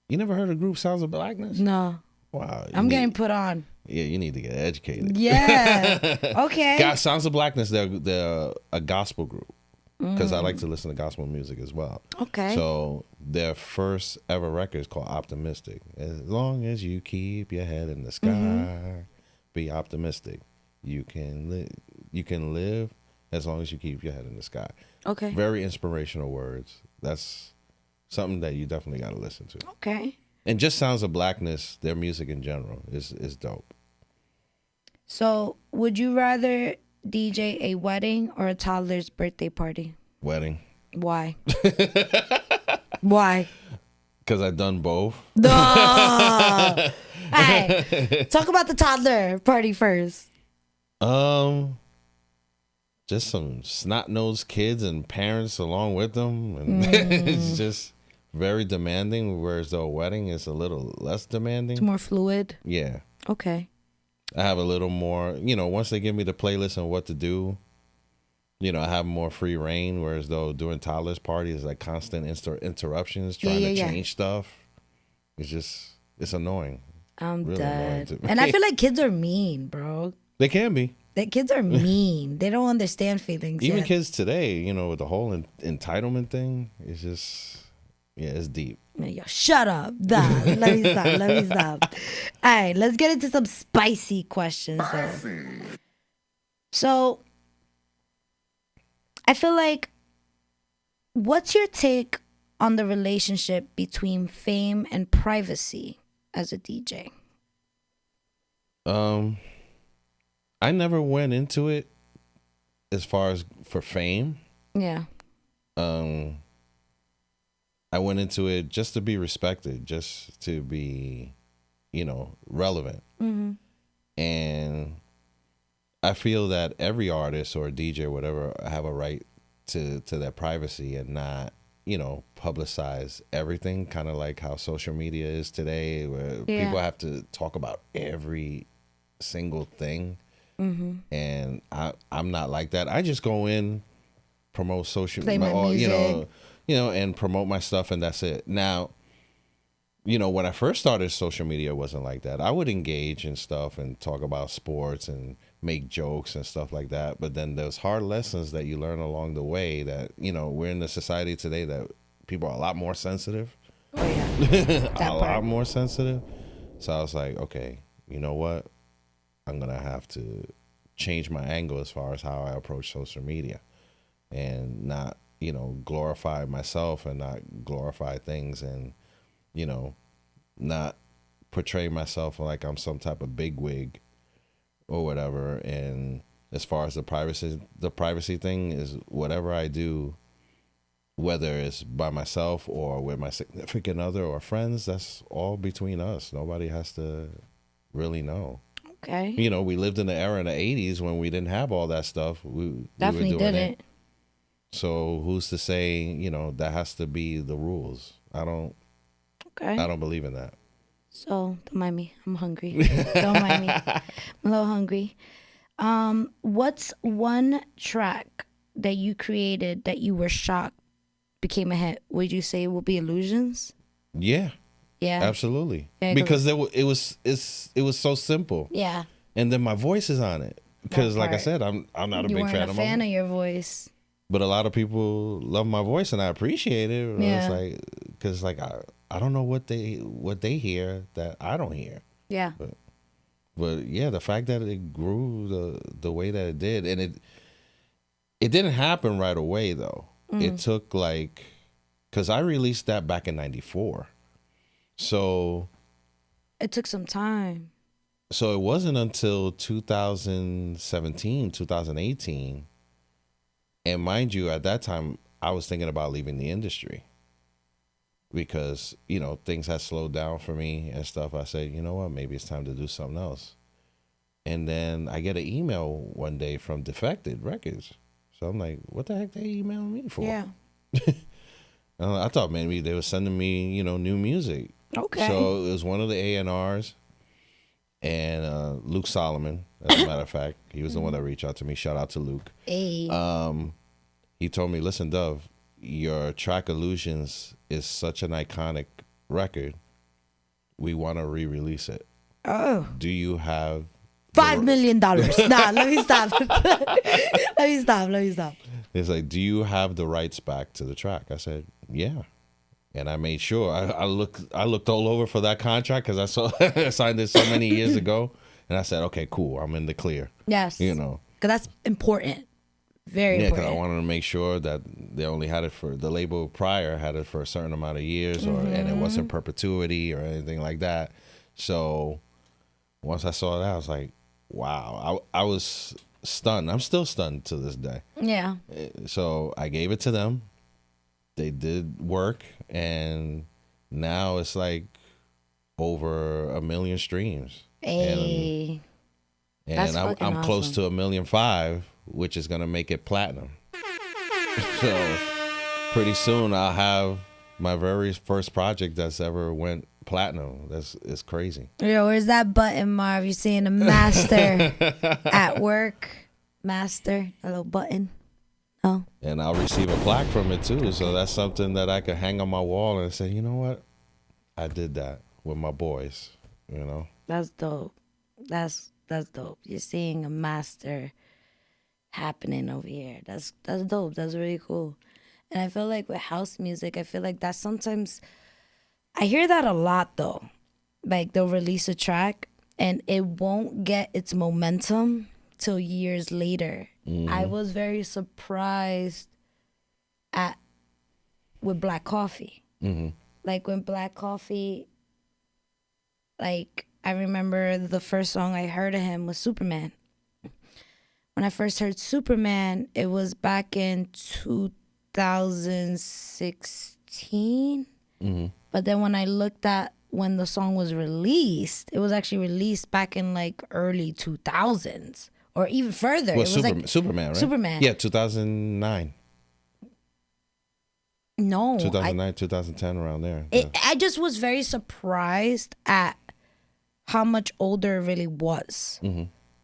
You never heard of group Sounds of Blackness? No. Wow. I'm getting put on. Yeah, you need to get educated. Yeah. Okay. God, Sounds of Blackness, they're a gospel group. Because I like to listen to gospel music as well. Okay. So their first ever record is called Optimistic. As long as you keep your head in the sky, be optimistic. You can live as long as you keep your head in the sky. Okay. Very inspirational words. That's something that you definitely got to listen to. Okay. And just Sounds of Blackness, their music in general is dope. So, would you rather DJ a wedding or a toddler's birthday party? Wedding. Why? Why? Because I've done both. No. All right. Talk about the toddler party first. Just some snot-nosed kids and parents along with them, and it's just very demanding. Whereas the wedding is a little less demanding. It's more fluid. Yeah. Okay. I have a little more, once they give me the playlist and what to do, I have more free reign. Whereas though during toddlers parties, like constant interruptions, trying to change stuff. It's annoying. I'm really dead. And I feel like kids are mean, bro. They can be. The kids are mean. They don't understand feelings. Even yet. kids today, with the whole entitlement thing, it's just, it's deep. Yo, shut up. Let me stop. All right, let's get into some spicy questions. So, I feel like, what's your take on the relationship between fame and privacy as a DJ? I never went into it as far as for fame. Yeah. I went into it just to be respected, just to be, relevant. Mm-hmm. And I feel that every artist or DJ or whatever have a right to their privacy and not, publicize everything, kind of like how social media is today, where people have to talk about every single thing. Mm-hmm. And I'm not like that. I just go in, promote social media, and promote my stuff, and that's it. Now, when I first started social media, it wasn't like that. I would engage in stuff and talk about sports and make jokes and stuff like that. But then there's hard lessons that you learn along the way that, we're in the society today that people are a lot more sensitive. Oh, yeah. lot more sensitive. So I was like, okay, you know what? I'm going to have to change my angle as far as how I approach social media and not, glorify myself and not glorify things and, not portray myself like I'm some type of bigwig or whatever. And as far as the privacy thing is whatever I do, whether it's by myself or with my significant other or friends, that's all between us. Nobody has to really know. Okay. We lived in the era in the 80s when we didn't have all that stuff. We definitely were doing didn't. it. So who's to say, that has to be the rules? I don't believe in that. So don't mind me. I'm hungry. Don't mind me. I'm a little hungry. What's one track that you created that you were shocked became a hit? Would you say it will be Illusions? Yeah. Yeah. Absolutely. Yeah, because it was so simple. Yeah. And then my voice is on it. Because like I said, I'm not a big fan of my voice. You weren't a fan of your voice. But a lot of people love my voice and I appreciate it. Yeah. It's like, because like I don't know what they hear that I don't hear. Yeah. But yeah, the fact that it grew the way that it did, and it didn't happen right away though. It took because I released that back in '94, so it took some time. So it wasn't until 2017, 2018, and mind you, at that time I was thinking about leaving the industry. Because, things had slowed down for me and stuff. I said, you know what, maybe it's time to do something else. And then I get an email one day from Defected Records. So I'm like, what the heck they emailing me for? Yeah. I thought maybe they were sending me, new music. Okay. So it was one of the A&Rs, and Luke Solomon, as a matter of fact. He was the one that reached out to me. Shout out to Luke. Hey. He told me, listen, Dove, your track Illusions is such an iconic record. We want to re-release it. Oh. Do you have $5 million? Nah, let me stop. Let me stop. It's like, do you have the rights back to the track? I said, yeah. And I made sure. I looked all over for that contract because I signed it so many years ago. And I said, okay, cool. I'm in the clear. Yes. Because that's important. Very important. Yeah, because I wanted to make sure that they only had it for, the label prior had it for a certain amount of years, and it wasn't perpetuity or anything like that. So once I saw that, I was like, wow. I was stunned. I'm still stunned to this day. Yeah. So I gave it to them. They did work, and now it's like over 1 million streams. Hey. And I'm close to 1.5 million, which is gonna make it platinum. So pretty soon I'll have my very first project that's ever went platinum. It's crazy. Yo, where's that button, Marv? You seeing a master at work? Master, a little button. Oh. And I'll receive a plaque from it too. So that's something that I could hang on my wall and say, you know what? I did that with my boys, That's dope. That's dope. You're seeing a master happening over here. That's dope. That's really cool. And I feel like with house music, I feel like that sometimes I hear that a lot though. Like they'll release a track and it won't get its momentum till years later. I was very surprised with Black Coffee. Like when Black Coffee, like I remember the first song I heard of him was Superman. When I first heard Superman, it was back in 2016. But then when I looked at when the song was released, it was actually released back in like early 2000s or even further. Well, it was like Superman, right? Superman. Yeah, 2009. No. 2009, 2010, around there. I just was very surprised at how much older it really was.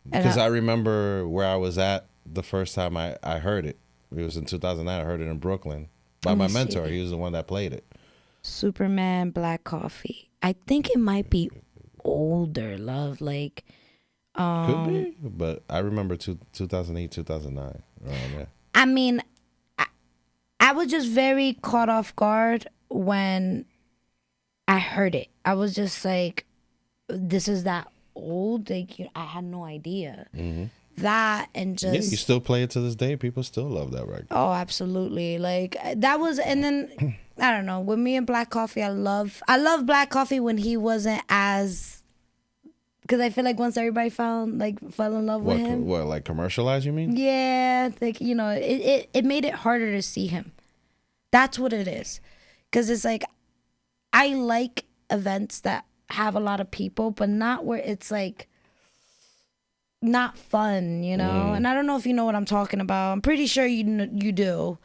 Because I remember where I was at the first time I heard it. It was in 2009. I heard it in Brooklyn by my mentor. He was the one that played it. Superman, Black Coffee. I think it might be older, love. Like, could be, but I remember 2008, 2009. Around there. I mean, I was just very caught off guard when I heard it. I was just like, this is that old? Like, I had no idea. That and just... Yeah, you still play it to this day. People still love that record. Oh, absolutely. Like, that was... And then, I don't know. With me and Black Coffee, I love Black Coffee when he wasn't as... Because I feel like once everybody fell in love with him... What, like commercialized, you mean? Yeah. Like, it made it harder to see him. That's what it is. Because it's like, I like events that have a lot of people, but not where it's like not fun, And I don't know if you know what I'm talking about. I'm pretty sure you do.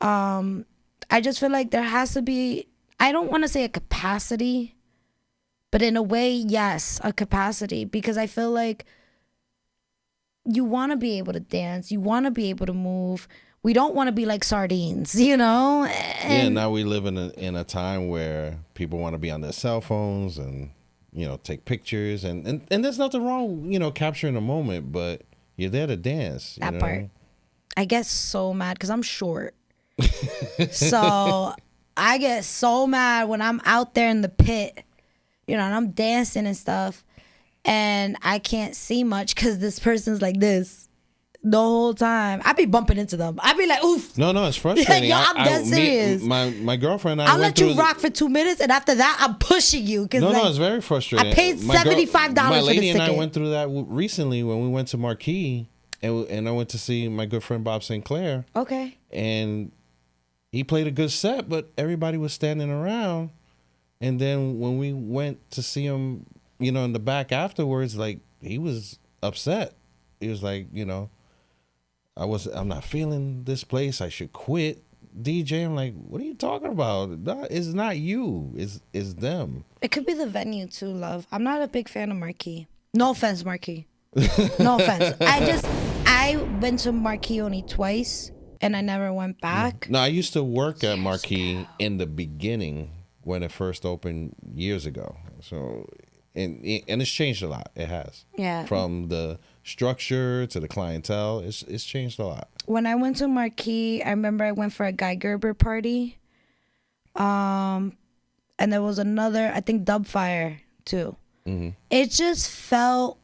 I just feel like there has to be, I don't want to say a capacity, but in a way, yes, a capacity, because I feel like you want to be able to dance, you want to be able to move. We don't want to be like sardines, And now we live in a time where people want to be on their cell phones and take pictures, and there's nothing wrong, capturing a moment, but you're there to dance. That part. I get so mad because I'm short. So I get so mad when I'm out there in the pit, and I'm dancing and stuff, and I can't see much because this person's like this the whole time. I be bumping into them. I be like, oof. No, it's frustrating. Yo, I'm dead serious. My girlfriend and I'll let you rock for 2 minutes, and after that, I'm pushing you. No, it's very frustrating. I paid $75 for this My lady and I ticket. went through that recently when we went to Marquee, and I went to see my good friend Bob Sinclar. Okay. And he played a good set, but everybody was standing around. And then when we went to see him, in the back afterwards, like, he was upset. He was like, I'm not feeling this place. I should quit. DJ. I'm like, what are you talking about? It's not you. It's them. It could be the venue too, love. I'm not a big fan of Marquee. No offense, Marquee. No offense. I've been to Marquee only twice, and I never went back. No, I used to work at Marquee in the beginning when it first opened years ago. So, and it's changed a lot. It has. Yeah. From the structure to the clientele, it's changed a lot. When I went to Marquee, I remember I went for a Guy Gerber party. And there was another, I think, Dubfire too. Mm-hmm. It just felt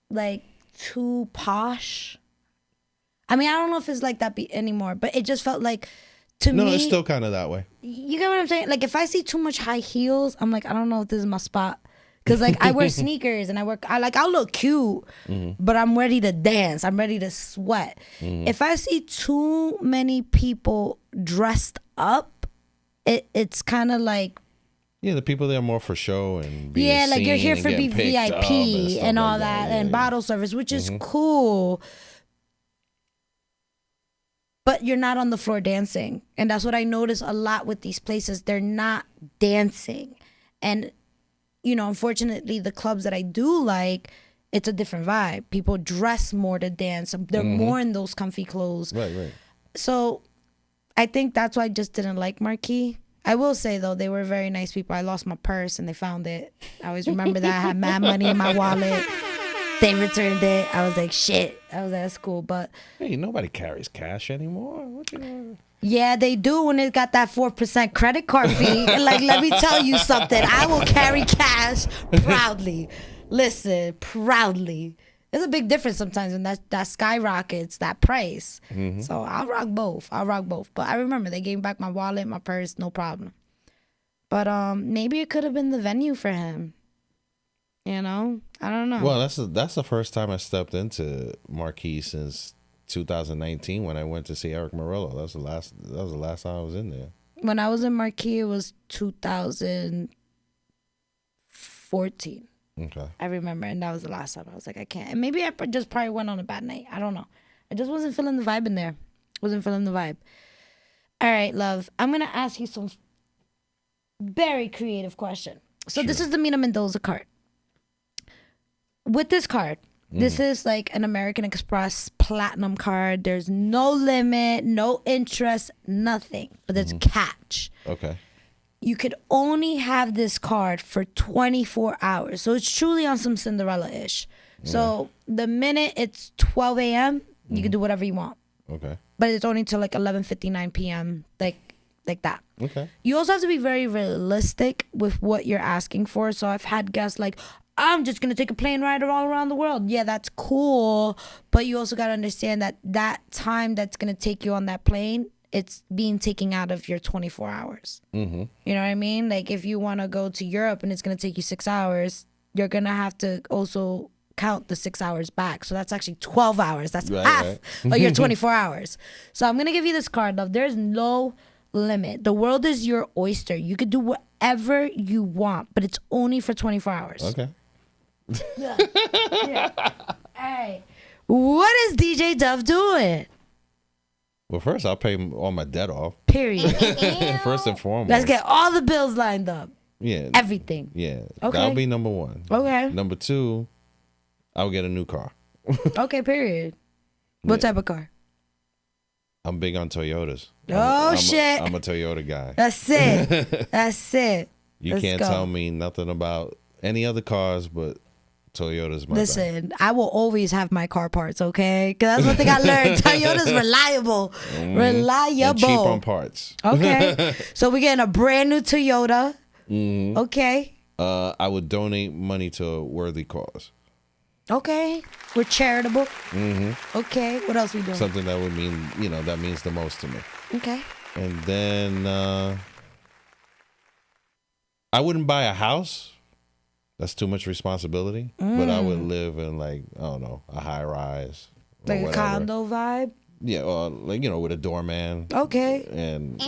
like too posh. I mean, I don't know if it's like that anymore, but it just felt like, to me. No, it's still kind of that way. You get what I'm saying? Like, if I see too much high heels, I'm like, I don't know if this is my spot. Because, like, I wear sneakers and I'll look cute, but I'm ready to dance. I'm ready to sweat. If I see too many people dressed up, it's kind of like. Yeah, the people there are more for show and being yeah, like you're here seen for and be getting picked up VIP and all like that, Yeah, and yeah. bottle service, which is cool. But you're not on the floor dancing. And that's what I notice a lot with these places. They're not dancing. And, you know, unfortunately, the clubs that I do like, it's a different vibe. People dress more to dance. They're more in those comfy clothes. Right. So I think that's why I just didn't like Marquee. I will say, though, they were very nice people. I lost my purse and they found it. I always remember that. I had mad money in my wallet. They returned it. I was like, shit. I was like, that's cool. But Hey, nobody carries cash anymore. What you know? yeah, they do when it got that 4% credit card fee. Like, let me tell you something. I will carry cash proudly. Listen, proudly. There's a big difference sometimes when that skyrockets that price. So I'll rock both. But I remember they gave me back my wallet, my purse, no problem. But maybe it could have been the venue for him. You know, I don't know. Well, that's the first time I stepped into Marquee since 2019 when I went to see Erick Morillo. That was the last time I was in there. When I was in Marquee, it was 2014. Okay. I remember, and that was the last time. I was like, I can't. And maybe I just probably went on a bad night. I don't know. I just wasn't feeling the vibe in there. Wasn't feeling the vibe. All right, love. I'm going to ask you some very creative question. So This is the Mina Mendoza card. With this card, this is like an American Express Platinum card. There's no limit, no interest, nothing. But there's a catch. Okay. You could only have this card for 24 hours. So it's truly on some Cinderella-ish. So the minute it's 12 a.m., you can do whatever you want. Okay. But it's only till like 11:59 p.m., like that. Okay. You also have to be very realistic with what you're asking for. So I've had guests like, I'm just going to take a plane ride all around the world. Yeah, that's cool. But you also got to understand that time that's going to take you on that plane, it's being taken out of your 24 hours. You know what I mean? Like if you want to go to Europe and it's going to take you 6 hours, you're going to have to also count the 6 hours back. So that's actually 12 hours. That's half of your 24 hours. So I'm going to give you this card, love. There's no limit. The world is your oyster. You could do whatever you want, but it's only for 24 hours. Okay. Yeah. Hey, what is DJ Dove doing? Well, first I'll pay all my debt off. Period. First and foremost. Let's get all the bills lined up. Yeah. Everything. Yeah. Okay. That'll be number one. Okay. Number two, I'll get a new car. Okay, period. What type of car? I'm big on Toyotas. Shit. I'm a Toyota guy. That's it. That's it. You Let's can't go. tell me nothing about any other cars, but Toyota's my Listen, thing. I will always have my car parts, okay? Because that's one thing I learned. Toyota's reliable. Reliable. And cheap on parts. Okay. So we're getting a brand new Toyota. Okay. I would donate money to a worthy cause. Okay. We're charitable. Okay. What else we doing? Something that would mean, that means the most to me. Okay. And then I wouldn't buy a house. That's too much responsibility. But I would live in a high rise. Like a condo vibe? Yeah, or with a doorman. Okay. And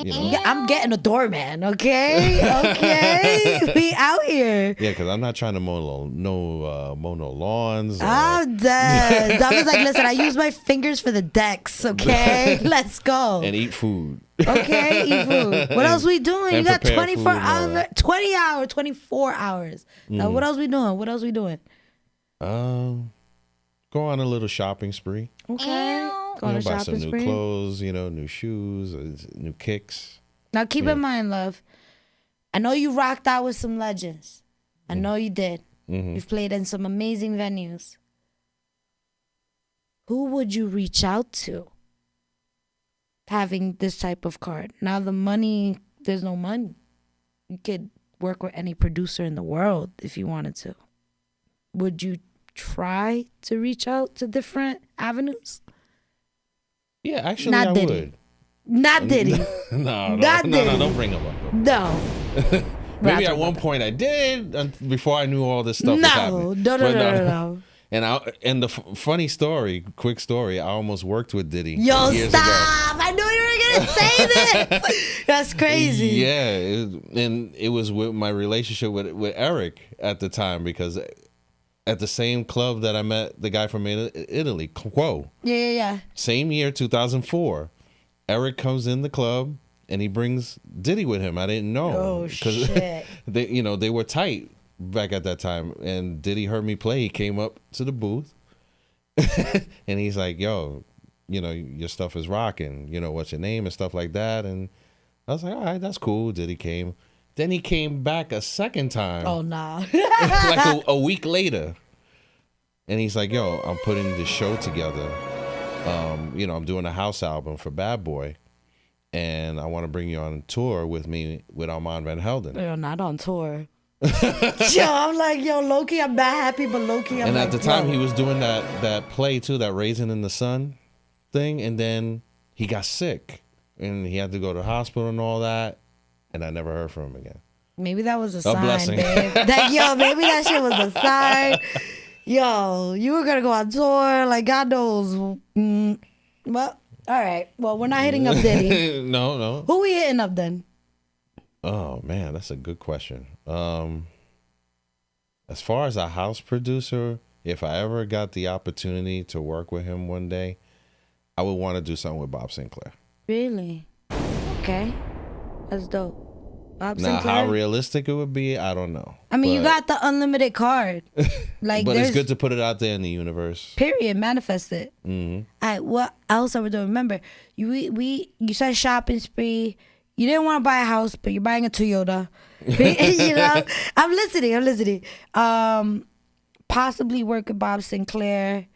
I'm getting a doorman, okay? Okay. We out here. Yeah, because I'm not trying to mow no lawns. I'm dead. I was like, listen, I use my fingers for the decks, okay? Let's go. And eat food. Okay, eat food. What else we doing? You And got prepare 24 food and all hours, that. 20 hours, 24 hours. Now, what else we doing? What else we doing? Go on a little shopping spree. Okay. Go on a Buy some shopping new spree. clothes, new shoes, new kicks. Now, keep in mind, love, I know you rocked out with some legends. I know you did. You've played in some amazing venues. Who would you reach out to having this type of card? Now, the money, there's no money. You could work with any producer in the world if you wanted to. Would you try to reach out to different avenues? Yeah, actually, Not I Diddy. would. Not Diddy. No, Not Diddy. don't bring him up. No. Maybe at one point I did before I knew all this stuff was happening. No. And the funny story, quick story, I almost worked with Diddy Yo, years stop! ago. I knew you were gonna say this. That's crazy. Yeah, and it was with my relationship with Erick at the time, because at the same club that I met the guy from Italy, Quo. Yeah. Same year, 2004, Erick comes in the club and he brings Diddy with him. I didn't know. Oh, shit. They were tight back at that time, and Diddy heard me play. He came up to the booth and he's like, yo, your stuff is rocking, what's your name and stuff like that. And I was like, all right, that's cool. Diddy came. Then he came back a second time. Oh, nah. Like a week later. And he's like, yo, I'm putting this show together. I'm doing a house album for Bad Boy, and I want to bring you on tour with me with Armand Van Helden. Yo, not on tour. Yo, I'm like, low-key, I'm not happy, but low-key, I'm and like, at the time, he was doing that play, too, that Raisin in the Sun thing, and then he got sick, and he had to go to the hospital and all that, and I never heard from him again. Maybe that was a sign, blessing. babe. Maybe that shit was a sign. Yo, you were going to go on tour, like, God knows. Well, all right. Well, we're not hitting up Diddy. No. Who we hitting up then? Oh, man, that's a good question. As far as a house producer, if I ever got the opportunity to work with him one day, I would want to do something with Bob Sinclar. Really? Okay. That's dope. Bob Now, Sinclar? how realistic it would be, I don't know. I mean, you got the unlimited card. Like, but it's good to put it out there in the universe. Period. Manifest it. All right. What else are we doing? Remember, you said shopping spree. You didn't want to buy a house, but you're buying a Toyota. I'm listening. Possibly work with Bob Sinclar.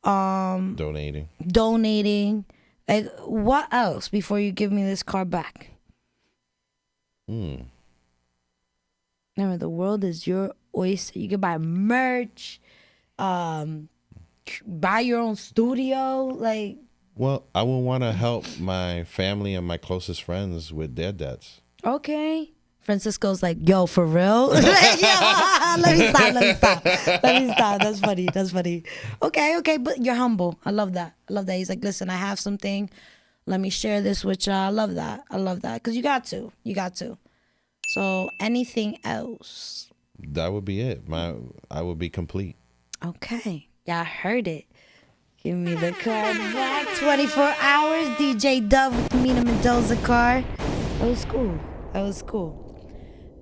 Donating. Like, what else before you give me this car back? Remember, the world is your oyster. You can buy merch, buy your own studio. Like, Well, I would want to help my family and my closest friends with their debts. okay. Francisco's like, yo, for real? Like, yo, let me stop. That's funny. Okay, but you're humble. I love that. He's like, listen, I have something. Let me share this with y'all. I love that. Because you got to. So anything else? That would be it. I would be complete. Okay. Y'all heard it. Give me the card back. 24 hours. DJ Dove with the Mina Mendoza card. That was cool.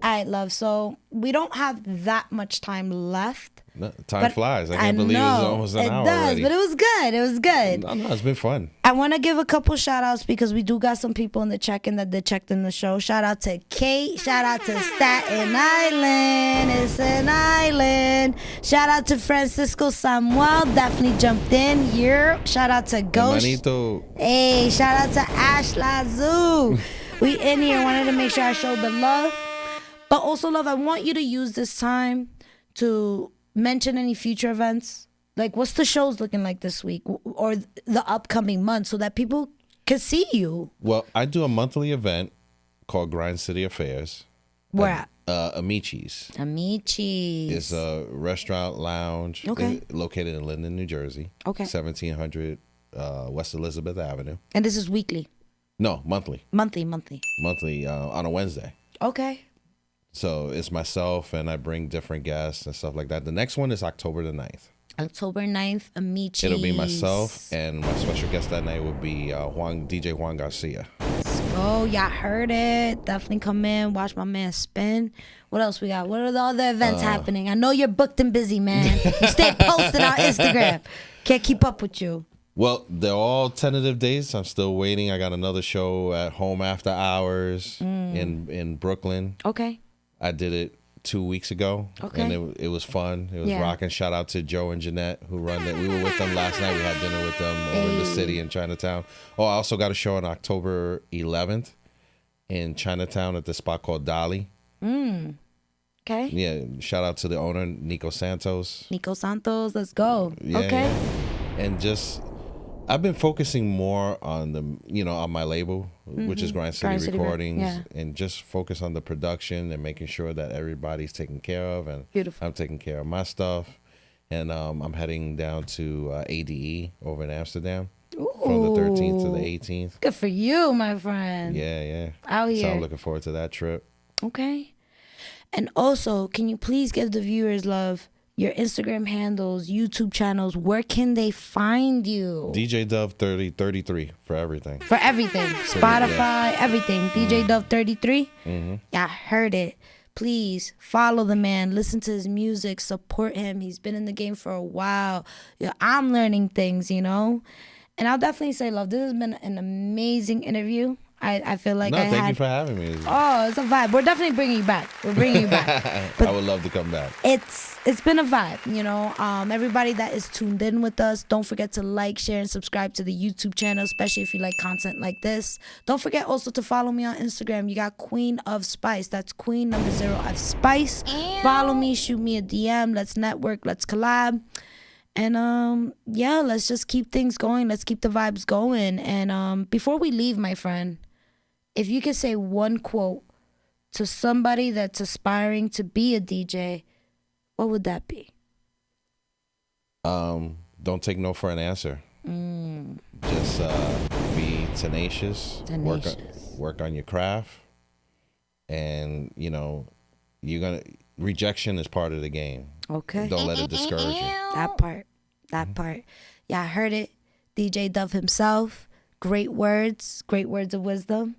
All right, love. So we don't have that much time left. No, time flies. I can't believe it's almost an hour already. But it was good. No, it's been fun. I want to give a couple shout outs because we do got some people in the check-in that they checked in the show. Shout out to Kate. Shout out to Staten Island. It's an island. Shout out to Francisco Samuel. Definitely jumped in. Yeah. Shout out to Ghost. Hermanito. Hey, shout out to Ash Lazoo. We in here. Wanted to make sure I showed the love. But also, love, I want you to use this time to mention any future events. Like, what's the shows looking like this week or the upcoming month so that people can see you? Well, I do a monthly event called Grind City Affairs. Where at? Amici's. It's a restaurant lounge located in Linden, New Jersey. Okay. 1700 West Elizabeth Avenue. And this is weekly? No, monthly. Monthly. Monthly on a Wednesday. Okay. So it's myself, and I bring different guests and stuff like that. The next one is October the 9th. October 9th, Amici's. It'll be myself, and my special guest that night will be DJ Juan Garcia. Let's go. go. Y'all heard it. Definitely come in. Watch my man spin. What else we got? What are the other events happening? I know you're booked and busy, man. You stay posted on Instagram. Can't keep up with you. Well, they're all tentative dates. I'm still waiting. I got another show at Home After Hours in Brooklyn. Okay. I did it 2 weeks ago. Okay. And it was fun. It was rocking. Shout out to Joe and Jeanette who run it. We were with them last night. We had dinner with them over in the city in Chinatown. Oh, I also got a show on October 11th in Chinatown at the spot called Dolly. Okay. Yeah. Shout out to the owner, Nico Santos. Nico Santos, let's go. Yeah, okay. Yeah. And just, I've been focusing more on on my label, which is Grind City Recordings, and just focus on the production and making sure that everybody's taken care of, and Beautiful. I'm taking care of my stuff. And I'm heading down to ADE over in Amsterdam from the 13th to the 18th. Good for you, my friend. Yeah. Out here. So I'm looking forward to that trip. Okay. And also, can you please give the viewers love your Instagram handles, YouTube channels? Where can they find you? DJ Dove 3033 for everything. For everything. Spotify, everything. DJ Dove 33. Y'all heard it. Please follow the man. Listen to his music. Support him. He's been in the game for a while. I'm learning things, And I'll definitely say, love, this has been an amazing interview. I feel like thank you for having me. Oh, it's a vibe. We're definitely bringing you back. We're bringing you back. I would love to come back. It's been a vibe, Everybody that is tuned in with us, don't forget to like, share, and subscribe to the YouTube channel, especially if you like content like this. Don't forget also to follow me on Instagram. You got Queen of Spice. That's Queen #0 of Spice. Follow me, shoot me a DM. Let's network. Let's collab. And let's just keep things going. Let's keep the vibes going. And before we leave, my friend, if you could say one quote to somebody that's aspiring to be a DJ, what would that be? Don't take no for an answer. Just be tenacious. Work on your craft. And, rejection is part of the game. Okay. Don't let it discourage you. That part. Yeah, I heard it. DJ Dove himself. Great words of wisdom.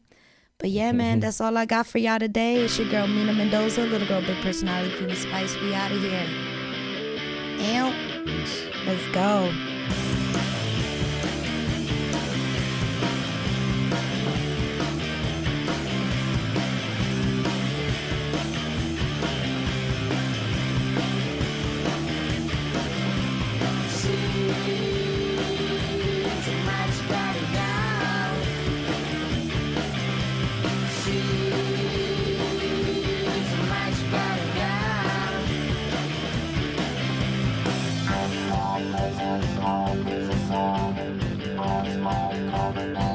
But yeah, man, that's all I got for y'all today. It's your girl, Mina Mendoza, little girl, big personality, Queen of Spice. We out of here. Peace. Let's go. Small, small, small, small, small, small, small,